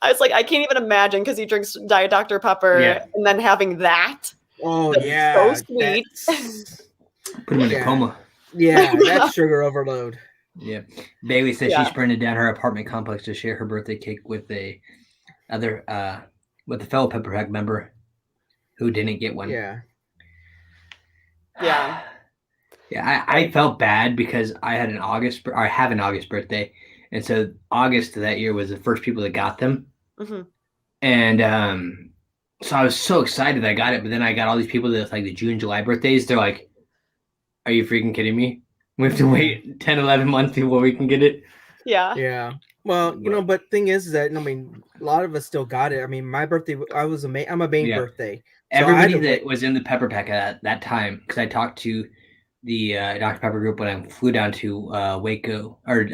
[SPEAKER 3] I was like, I can't even imagine because he drinks Diet Dr. Pepper and then having that.
[SPEAKER 2] Oh
[SPEAKER 3] so sweet.
[SPEAKER 1] Put him in a coma.
[SPEAKER 2] Yeah, that's sugar overload.
[SPEAKER 1] Yeah. Bailey says she sprinted down her apartment complex to share her birthday cake with a fellow Pepper Pack member who didn't get one.
[SPEAKER 2] Yeah.
[SPEAKER 3] Yeah.
[SPEAKER 1] Yeah, I felt bad because I have an August birthday, and so August of that year was the first people that got them, and so I was so excited I got it. But then I got all these people that like the June, July birthdays. They're like, "Are you freaking kidding me? We have to wait 10, 11 months before we can get it."
[SPEAKER 3] Yeah.
[SPEAKER 2] Yeah. Well, but thing is that a lot of us still got it. My birthday, I'm a Maine birthday.
[SPEAKER 1] So everybody that was in the Pepper Pack at that time, because I talked to the Dr. Pepper group when I flew down to Waco or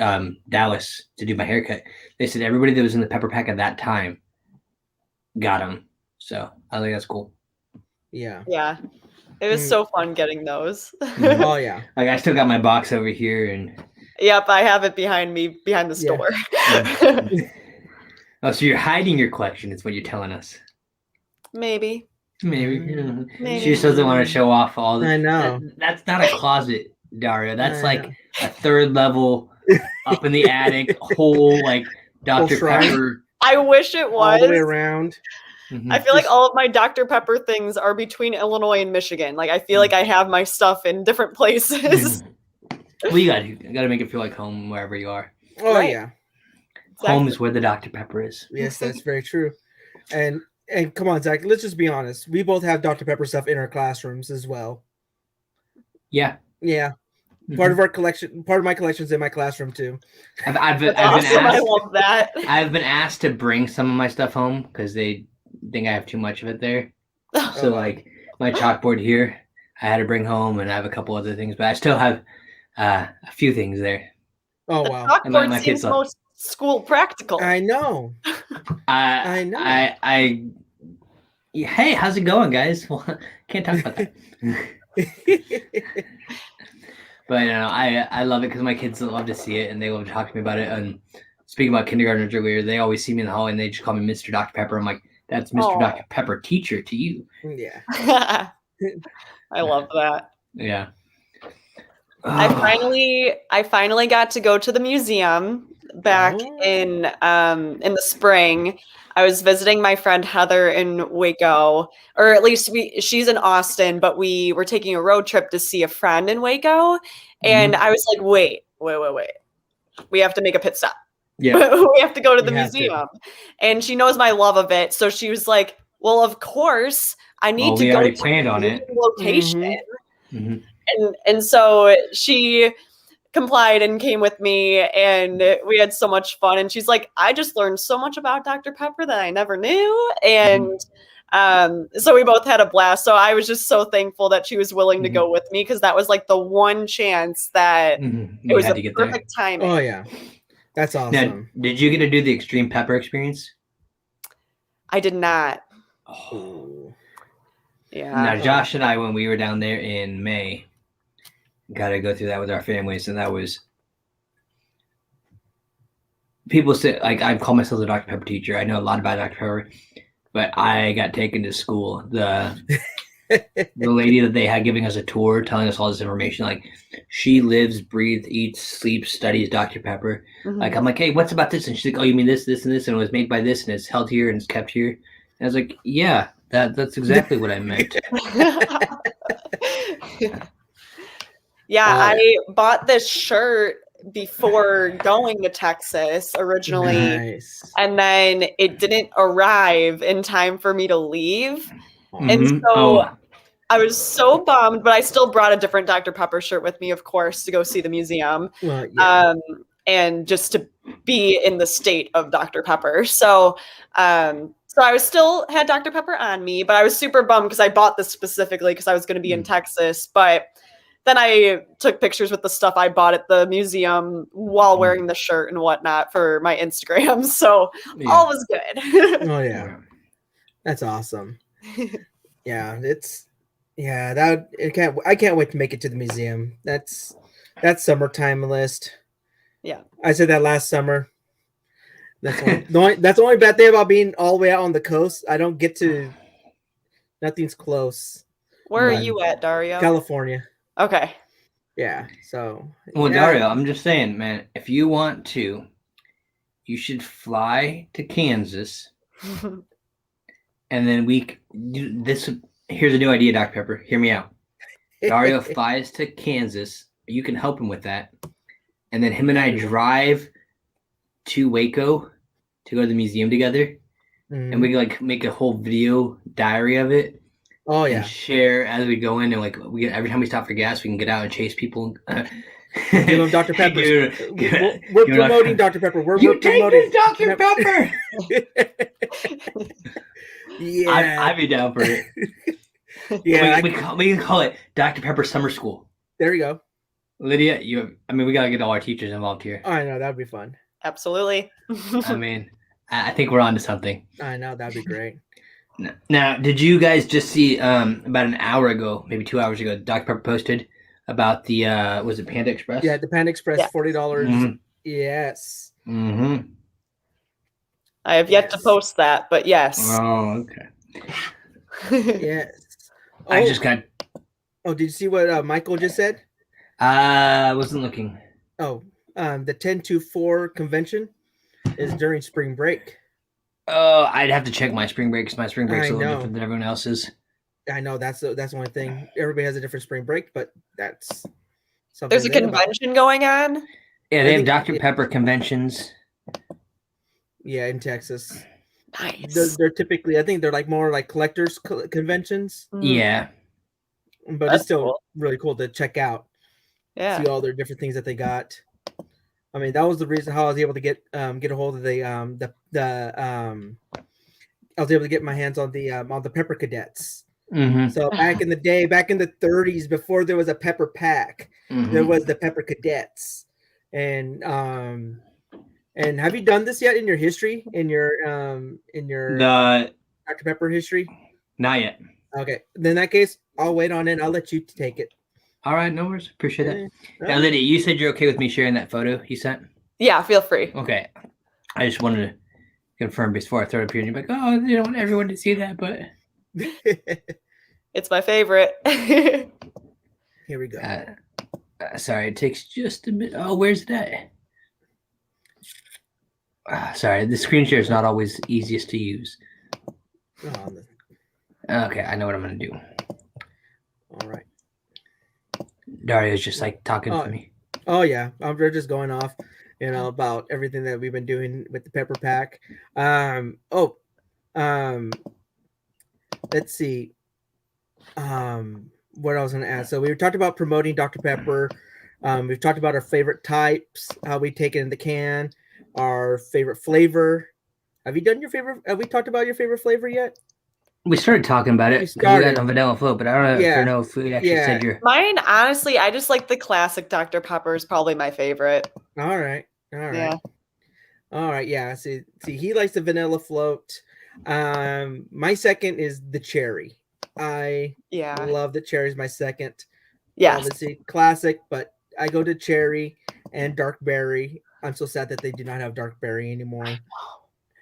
[SPEAKER 1] Dallas to do my haircut. They said everybody that was in the Pepper Pack at that time got them. So I think that's cool.
[SPEAKER 2] Yeah.
[SPEAKER 3] Yeah. It was so fun getting those.
[SPEAKER 2] Oh yeah.
[SPEAKER 1] Like I still got my box over here and.
[SPEAKER 3] Yep, I have it behind me, behind the store.
[SPEAKER 1] Oh, so you're hiding your collection is what you're telling us.
[SPEAKER 3] Maybe.
[SPEAKER 1] Maybe. She just doesn't want to show off all the.
[SPEAKER 2] I know.
[SPEAKER 1] That's not a closet, Dario. That's like a third level up in the attic, whole like Dr. Pepper.
[SPEAKER 3] I wish it was.
[SPEAKER 2] All the way around.
[SPEAKER 3] I feel like all of my Dr. Pepper things are between Illinois and Michigan. Like I feel like I have my stuff in different places.
[SPEAKER 1] Well, you gotta make it feel like home wherever you are.
[SPEAKER 2] Oh yeah.
[SPEAKER 1] Exactly. Home is where the Dr. Pepper is.
[SPEAKER 2] Yes, that's very true. And come on, Zach, let's just be honest. We both have Dr. Pepper stuff in our classrooms as well.
[SPEAKER 1] Yeah.
[SPEAKER 2] Yeah. Part of our collection, part of my collection's in my classroom too.
[SPEAKER 1] I've been
[SPEAKER 3] asked.
[SPEAKER 1] I
[SPEAKER 3] love that.
[SPEAKER 1] I've been asked to bring some of my stuff home because they think I have too much of it there. So like my chalkboard here, I had to bring home, and I have a couple other things, but I still have a few things there.
[SPEAKER 2] Oh wow!
[SPEAKER 3] Chalkboard seems most school practical.
[SPEAKER 2] I know.
[SPEAKER 1] I know. Hey, how's it going, guys? Well, can't talk about that. But I love it because my kids love to see it and they love to talk to me about it. And speaking about kindergartners earlier, they always see me in the hallway and they just call me Mr. Dr. Pepper. I'm like, that's Mr. Dr. Pepper, teacher to you.
[SPEAKER 2] Yeah.
[SPEAKER 3] I love that.
[SPEAKER 1] Yeah.
[SPEAKER 3] I finally got to go to the museum back in the spring. I was visiting my friend Heather in Waco, or at least she's in Austin, but we were taking a road trip to see a friend in Waco. And I was like, wait. We have to make a pit stop.
[SPEAKER 1] Yeah.
[SPEAKER 3] We have to go to the museum. And she knows my love of it. So she was like, well, of course, I need to go
[SPEAKER 1] already
[SPEAKER 3] to
[SPEAKER 1] planned on it.
[SPEAKER 3] Location. And so she complied and came with me, and we had so much fun. And she's like, I just learned so much about Dr. Pepper that I never knew. And so we both had a blast. So I was just so thankful that she was willing to go with me, because that was like the one chance that it was a perfect timing.
[SPEAKER 2] Oh yeah, that's awesome.
[SPEAKER 1] Now, did you get to do the extreme pepper experience?
[SPEAKER 3] I did not.
[SPEAKER 2] Oh.
[SPEAKER 3] Yeah.
[SPEAKER 1] Now Josh and I, when we were down there in May, got to go through that with our families, and that was, people say, like, I call myself a Dr. Pepper teacher. I know a lot about Dr. Pepper, but I got taken to school. The lady that they had giving us a tour, telling us all this information, like, she lives, breathes, eats, sleeps, studies Dr. Pepper. Like, I'm like, hey, what's about this? And she's like, oh, you mean this, this, and this, and it was made by this, and it's held here, and it's kept here. And I was like, yeah, that's exactly what I meant.
[SPEAKER 3] Yeah, I bought this shirt before going to Texas originally.
[SPEAKER 2] Nice.
[SPEAKER 3] And then it didn't arrive in time for me to leave. And so I was so bummed, but I still brought a different Dr. Pepper shirt with me, of course, to go see the museum.
[SPEAKER 2] Well, yeah.
[SPEAKER 3] And just to be in the state of Dr. Pepper. So I was still had Dr. Pepper on me, but I was super bummed because I bought this specifically because I was going to be in Texas. But then I took pictures with the stuff I bought at the museum while wearing the shirt and whatnot for my Instagram. So all was good.
[SPEAKER 2] Oh yeah, that's awesome. Yeah, I can't wait to make it to the museum. That's summertime list.
[SPEAKER 3] Yeah,
[SPEAKER 2] I said that last summer. That's the only bad thing about being all the way out on the coast. I don't get to. Nothing's close.
[SPEAKER 3] Where are you at, Dario?
[SPEAKER 2] California.
[SPEAKER 3] Okay.
[SPEAKER 2] Yeah. So.
[SPEAKER 1] Well, Dario, I'm just saying, man. If you want to, you should fly to Kansas, and then we do this. Here's a new idea, Dr. Pepper. Hear me out. Dario flies to Kansas. You can help him with that, and then him and I drive to Waco to go to the museum together, and we like make a whole video diary of it. Oh yeah, and share as we go in, and like every time we stop for gas, we can get out and chase people.
[SPEAKER 2] Give them Dr. Pepper. We're promoting Dr. Pepper. We're
[SPEAKER 1] promoting Dr. Pepper.
[SPEAKER 2] Yeah,
[SPEAKER 1] I'd be down for it.
[SPEAKER 2] Yeah,
[SPEAKER 1] we can call it Dr. Pepper Summer School.
[SPEAKER 2] There you go.
[SPEAKER 1] Lydia, we gotta get all our teachers involved here.
[SPEAKER 2] I know, that'd be fun.
[SPEAKER 3] Absolutely.
[SPEAKER 1] I think we're on to something.
[SPEAKER 2] I know, that'd be great.
[SPEAKER 1] Now, did you guys just see about an hour ago, maybe 2 hours ago, Dr. Pepper posted about the was it Panda Express?
[SPEAKER 2] Yeah, the Panda Express, $40. Mm-hmm. Yes.
[SPEAKER 1] Mm-hmm.
[SPEAKER 3] I have yet to post that, but yes.
[SPEAKER 1] Oh, okay.
[SPEAKER 2] Yes.
[SPEAKER 1] I just got.
[SPEAKER 2] Oh, did you see what Michael just said?
[SPEAKER 1] I wasn't looking.
[SPEAKER 2] Oh, the 10-4 convention is during spring break.
[SPEAKER 1] Oh, I'd have to check my spring break because my spring break's a little different than everyone else's.
[SPEAKER 2] I know that's the only thing. Everybody has a different spring break, but that's something.
[SPEAKER 3] There's a convention going on.
[SPEAKER 1] Yeah, they have Dr. Pepper conventions.
[SPEAKER 2] Yeah, in Texas.
[SPEAKER 3] Nice.
[SPEAKER 2] They're typically, I think they're like more like collectors conventions.
[SPEAKER 1] Yeah,
[SPEAKER 2] but that's it's still really cool to check out.
[SPEAKER 3] Yeah,
[SPEAKER 2] see all their different things that they got. I mean, that was the reason how I was able to get a hold of I was able to get my hands on the Pepper Cadets.
[SPEAKER 1] Mm-hmm.
[SPEAKER 2] So back in the day, back in the 30s, before there was a Pepper Pack, there was the Pepper Cadets. And have you done this yet in your history, in your Dr. Pepper history?
[SPEAKER 1] Not yet.
[SPEAKER 2] Okay, then in that case, I'll wait on it. I'll let you take it.
[SPEAKER 1] All right, no worries. Appreciate that. Now, Lydia, you said you're okay with me sharing that photo you sent?
[SPEAKER 3] Yeah, feel free.
[SPEAKER 1] Okay. I just wanted to confirm before I throw it up here. And you're like, oh, you don't want everyone to see that, but
[SPEAKER 3] it's my favorite.
[SPEAKER 2] Here we go.
[SPEAKER 1] Sorry, it takes just a minute. Oh, where's that? Sorry, the screen share is not always easiest to use. Okay, I know what I'm going to do.
[SPEAKER 2] All right.
[SPEAKER 1] Dario's just like talking to me.
[SPEAKER 2] Oh yeah, we're just going off, about everything that we've been doing with the Pepper Pack. Let's see. What I was going to ask. So we talked about promoting Dr. Pepper. We've talked about our favorite types, how we take it in the can, our favorite flavor. Have we talked about your favorite flavor yet?
[SPEAKER 1] We started talking about it because we got on Vanilla Float, but I don't know if we actually said your.
[SPEAKER 3] Mine, honestly, I just like the classic Dr. Pepper is probably my favorite.
[SPEAKER 2] All right.
[SPEAKER 3] Yeah.
[SPEAKER 2] All right. Yeah. See, he likes the Vanilla Float. My second is the cherry. I love the cherry is my second.
[SPEAKER 3] Yeah.
[SPEAKER 2] Obviously classic, but I go to cherry and dark berry. I'm so sad that they do not have dark berry anymore.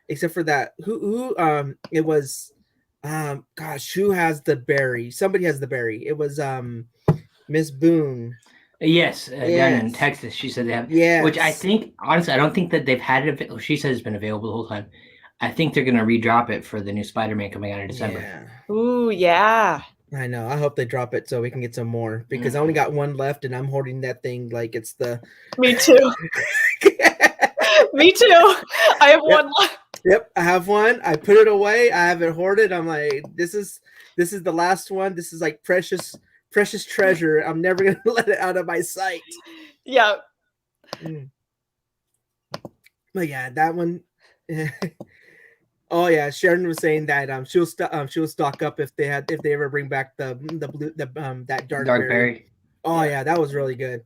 [SPEAKER 2] Except for that. Who it was. Gosh, who has the berry? Somebody has the berry. It was Miss Boone.
[SPEAKER 1] Yes, down in Texas. She said they have.
[SPEAKER 2] Yeah.
[SPEAKER 1] Which I think, honestly, I don't think that they've had it. She says it's been available the whole time. I think they're gonna redrop it for the new Spider-Man coming out in December.
[SPEAKER 2] Yeah.
[SPEAKER 3] Ooh, yeah.
[SPEAKER 2] I know. I hope they drop it so we can get some more because I only got one left and I'm hoarding that thing like it's the.
[SPEAKER 3] Me too. Me too. I have one left.
[SPEAKER 2] Yep, I have one. I put it away. I have it hoarded. I'm like, this is the last one. This is like precious treasure. I'm never gonna let it out of my sight.
[SPEAKER 3] Yeah.
[SPEAKER 2] But yeah, that one. Oh yeah, Sharon was saying that she'll stock up if they ever bring back the blue that dark berry. Oh yeah, that was really good.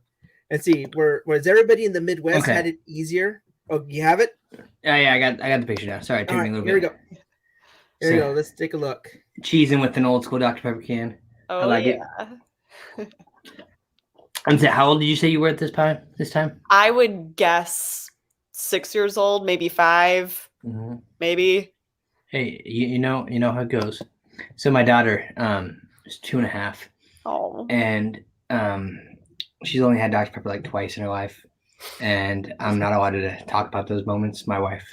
[SPEAKER 2] And see, was everybody in the Midwest had it easier? Oh, you have it?
[SPEAKER 1] Yeah, I got the picture now. Sorry, it took me a little bit.
[SPEAKER 2] Here we go. Here we go. Let's take a look.
[SPEAKER 1] Cheesing with an old school Dr. Pepper can.
[SPEAKER 3] Oh,
[SPEAKER 1] I like it. And so how old did you say you were at this time? I
[SPEAKER 3] would guess 6 years old, maybe 5, maybe.
[SPEAKER 1] Hey, you know how it goes. So my daughter is 2.5.
[SPEAKER 3] Oh.
[SPEAKER 1] And she's only had Dr. Pepper like twice in her life. And I'm not allowed to talk about those moments. My wife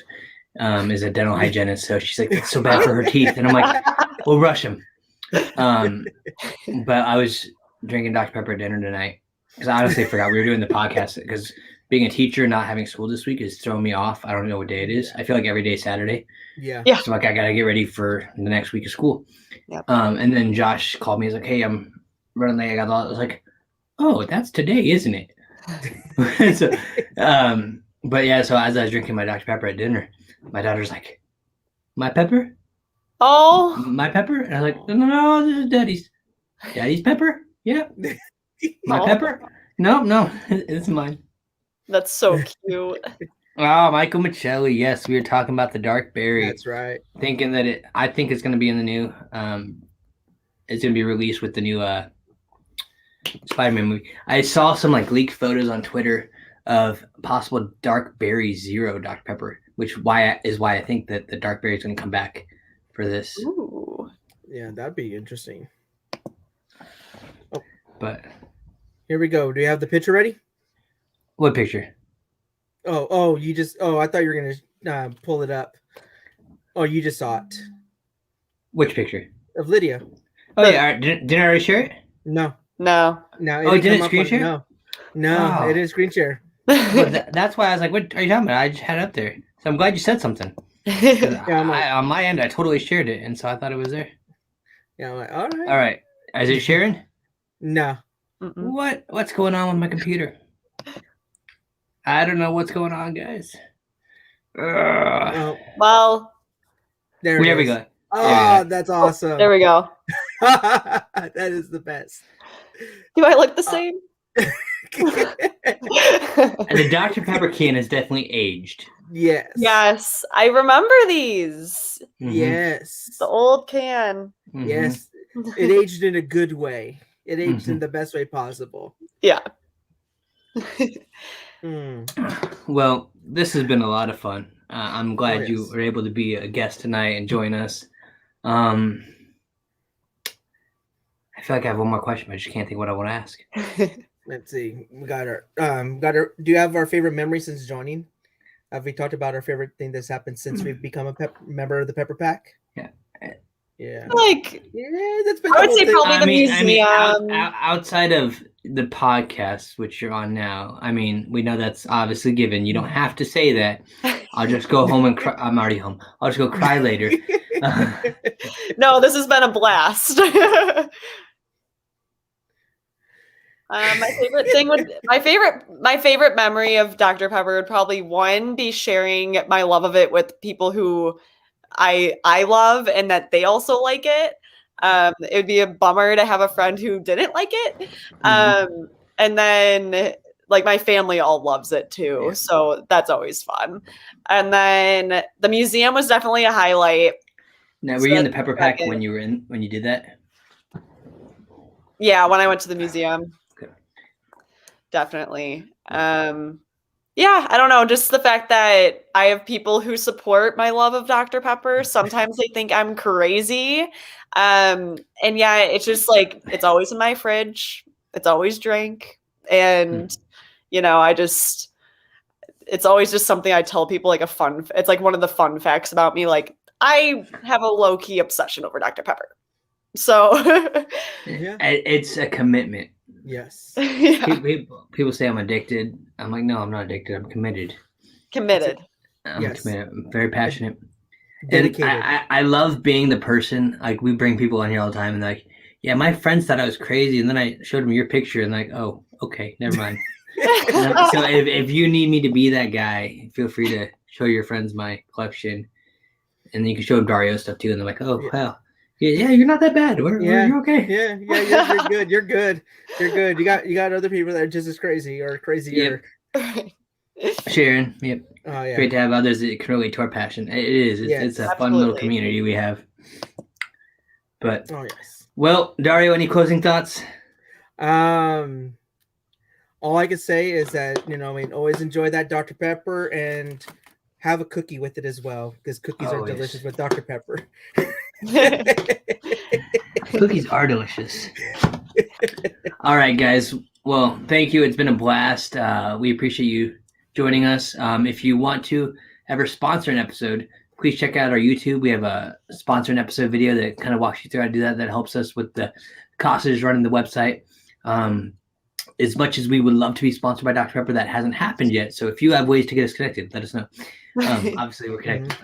[SPEAKER 1] is a dental hygienist, so she's like, it's so bad for her teeth. And I'm like, we'll rush them. But I was drinking Dr. Pepper at dinner tonight because I honestly forgot we were doing the podcast because being a teacher, not having school this week is throwing me off. I don't know what day it is. I feel like every day is Saturday.
[SPEAKER 2] Yeah.
[SPEAKER 1] So like I got to get ready for the next week of school.
[SPEAKER 3] Yep.
[SPEAKER 1] And then Josh called me. He's like, hey, I'm running late. I was like, oh, that's today, isn't it? So, but yeah, so as I was drinking my Dr. Pepper at dinner, my daughter's like, "My pepper?
[SPEAKER 3] Oh,
[SPEAKER 1] My pepper?" And I was like, "No, this is Daddy's. Daddy's pepper? Yeah. My pepper? No, it's mine."
[SPEAKER 3] That's so cute.
[SPEAKER 1] Oh, Michael Michelli. Yes, we were talking about the dark berry.
[SPEAKER 2] That's right.
[SPEAKER 1] Thinking that I think it's going to be in the new. It's going to be released with the new Spider-Man movie. I saw some like leaked photos on Twitter of possible dark berry zero Dr. Pepper, which is why I think that the dark berry is going to come back for this.
[SPEAKER 3] Ooh.
[SPEAKER 2] Yeah, that'd be interesting. Oh,
[SPEAKER 1] but
[SPEAKER 2] here we go. Do you have the picture ready?
[SPEAKER 1] What picture?
[SPEAKER 2] Oh, you just. Oh, I thought you were gonna pull it up. Oh, you just saw it.
[SPEAKER 1] Which picture?
[SPEAKER 2] Of Lydia.
[SPEAKER 1] Oh yeah, didn't I already share it?
[SPEAKER 2] No.
[SPEAKER 1] Oh, didn't screen share?
[SPEAKER 2] No, it didn't screen share.
[SPEAKER 1] Well, that's why I was like, "What are you talking about?" I just had it up there, so I'm glad you said something. On my end, I totally shared it, and so I thought it was there.
[SPEAKER 2] Yeah, I'm like, all
[SPEAKER 1] right. Is it sharing?
[SPEAKER 2] No.
[SPEAKER 1] What's going on with my computer? I don't know what's going on, guys.
[SPEAKER 3] Well,
[SPEAKER 1] there we go.
[SPEAKER 2] Oh, that's awesome.
[SPEAKER 3] There we go.
[SPEAKER 2] That is the best.
[SPEAKER 3] Do I look the same?
[SPEAKER 1] And the Dr. Pepper can is definitely aged.
[SPEAKER 2] Yes.
[SPEAKER 3] Yes. I remember these.
[SPEAKER 2] Mm-hmm. Yes.
[SPEAKER 3] The old can.
[SPEAKER 2] Mm-hmm. Yes. It aged in a good way. It aged in the best way possible.
[SPEAKER 3] Yeah.
[SPEAKER 1] Well, this has been a lot of fun. I'm glad you were able to be a guest tonight and join us. I feel like I have one more question, but I just can't think what I want to ask.
[SPEAKER 2] Let's see. We got our. Do you have our favorite memory since joining? Have we talked about our favorite thing that's happened since we've become a member of the Pepper Pack?
[SPEAKER 1] Yeah.
[SPEAKER 2] That's been.
[SPEAKER 3] I would say probably the museum.
[SPEAKER 1] Outside of the podcast, which you're on now, I mean, we know that's obviously given. You don't have to say that. I'll just go home and cry. I'm already home. I'll just go cry later.
[SPEAKER 3] No, this has been a blast. My favorite memory of Dr. Pepper would probably be sharing my love of it with people who I love and that they also like it. It would be a bummer to have a friend who didn't like it. And then like my family all loves it too. Yeah. So that's always fun. And then the museum was definitely a highlight.
[SPEAKER 1] Now, were you in the Pepper Pack when you did that?
[SPEAKER 3] Yeah, when I went to the museum.
[SPEAKER 1] Okay.
[SPEAKER 3] Definitely. Yeah, I don't know. Just the fact that I have people who support my love of Dr. Pepper. Sometimes they think I'm crazy. And yeah, it's just like, it's always in my fridge. It's always drank. And, it's always just something I tell people, like it's like one of the fun facts about me. Like, I have a low key obsession over Dr. Pepper. So
[SPEAKER 1] it's a commitment.
[SPEAKER 2] Yes.
[SPEAKER 3] Yeah.
[SPEAKER 1] People say I'm addicted. I'm like, no, I'm not addicted. I'm committed.
[SPEAKER 3] I'm
[SPEAKER 1] committed. I'm very passionate.
[SPEAKER 2] Dedicated.
[SPEAKER 1] And I love being the person, like we bring people on here all the time and like, yeah, my friends thought I was crazy. And then I showed them your picture and like, oh, okay, never mind. So if you need me to be that guy, feel free to show your friends my collection. And then you can show them Dario stuff too. And they're like, oh, wow. Yeah, you're not that bad. You're okay.
[SPEAKER 2] Yeah, you're good. You're good. You got other people that are just as crazy or crazier.
[SPEAKER 1] Yep. Sharon, yep.
[SPEAKER 2] Oh yeah.
[SPEAKER 1] Great to have others that can relate to our passion. It is. It's a fun little community we have. But well, Dario, any closing thoughts?
[SPEAKER 2] All I can say is that always enjoy that Dr. Pepper and have a cookie with it as well because cookies are delicious with Dr. Pepper.
[SPEAKER 1] Cookies are delicious. All right, guys. Well, thank you. It's been a blast. We appreciate you joining us. If you want to ever sponsor an episode, please check out our YouTube. We have a sponsor an episode video that kind of walks you through how to do that. That helps us with the costs of running the website. As much as we would love to be sponsored by Dr. Pepper, that hasn't happened yet. So if you have ways to get us connected, let us know. Obviously, we're connected.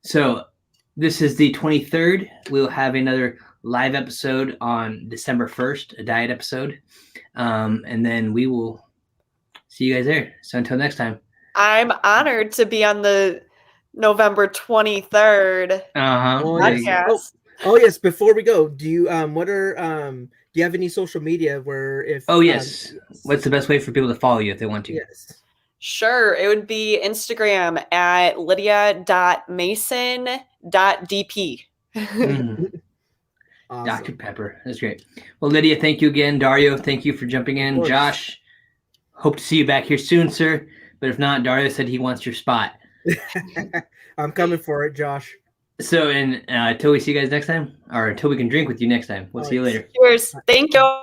[SPEAKER 1] So this is the 23rd. We'll have another live episode on December 1st, a diet episode. And then we will see you guys there. So until next time.
[SPEAKER 3] I'm honored to be on the November 23rd podcast.
[SPEAKER 2] Oh yes, before we go, do you do you have any social media where if
[SPEAKER 1] yes. What's the best way for people to follow you if they want to?
[SPEAKER 2] Yes.
[SPEAKER 3] Sure. It would be Instagram at lydia.mason.dp.
[SPEAKER 2] Awesome.
[SPEAKER 1] Dr. Pepper. That's great. Well, Lydia, thank you again. Dario, thank you for jumping in. Josh, hope to see you back here soon, sir. But if not, Dario said he wants your spot.
[SPEAKER 2] I'm coming for it, Josh.
[SPEAKER 1] So, until we see you guys next time, or until we can drink with you next time, we'll see you later.
[SPEAKER 3] Cheers. Thank you.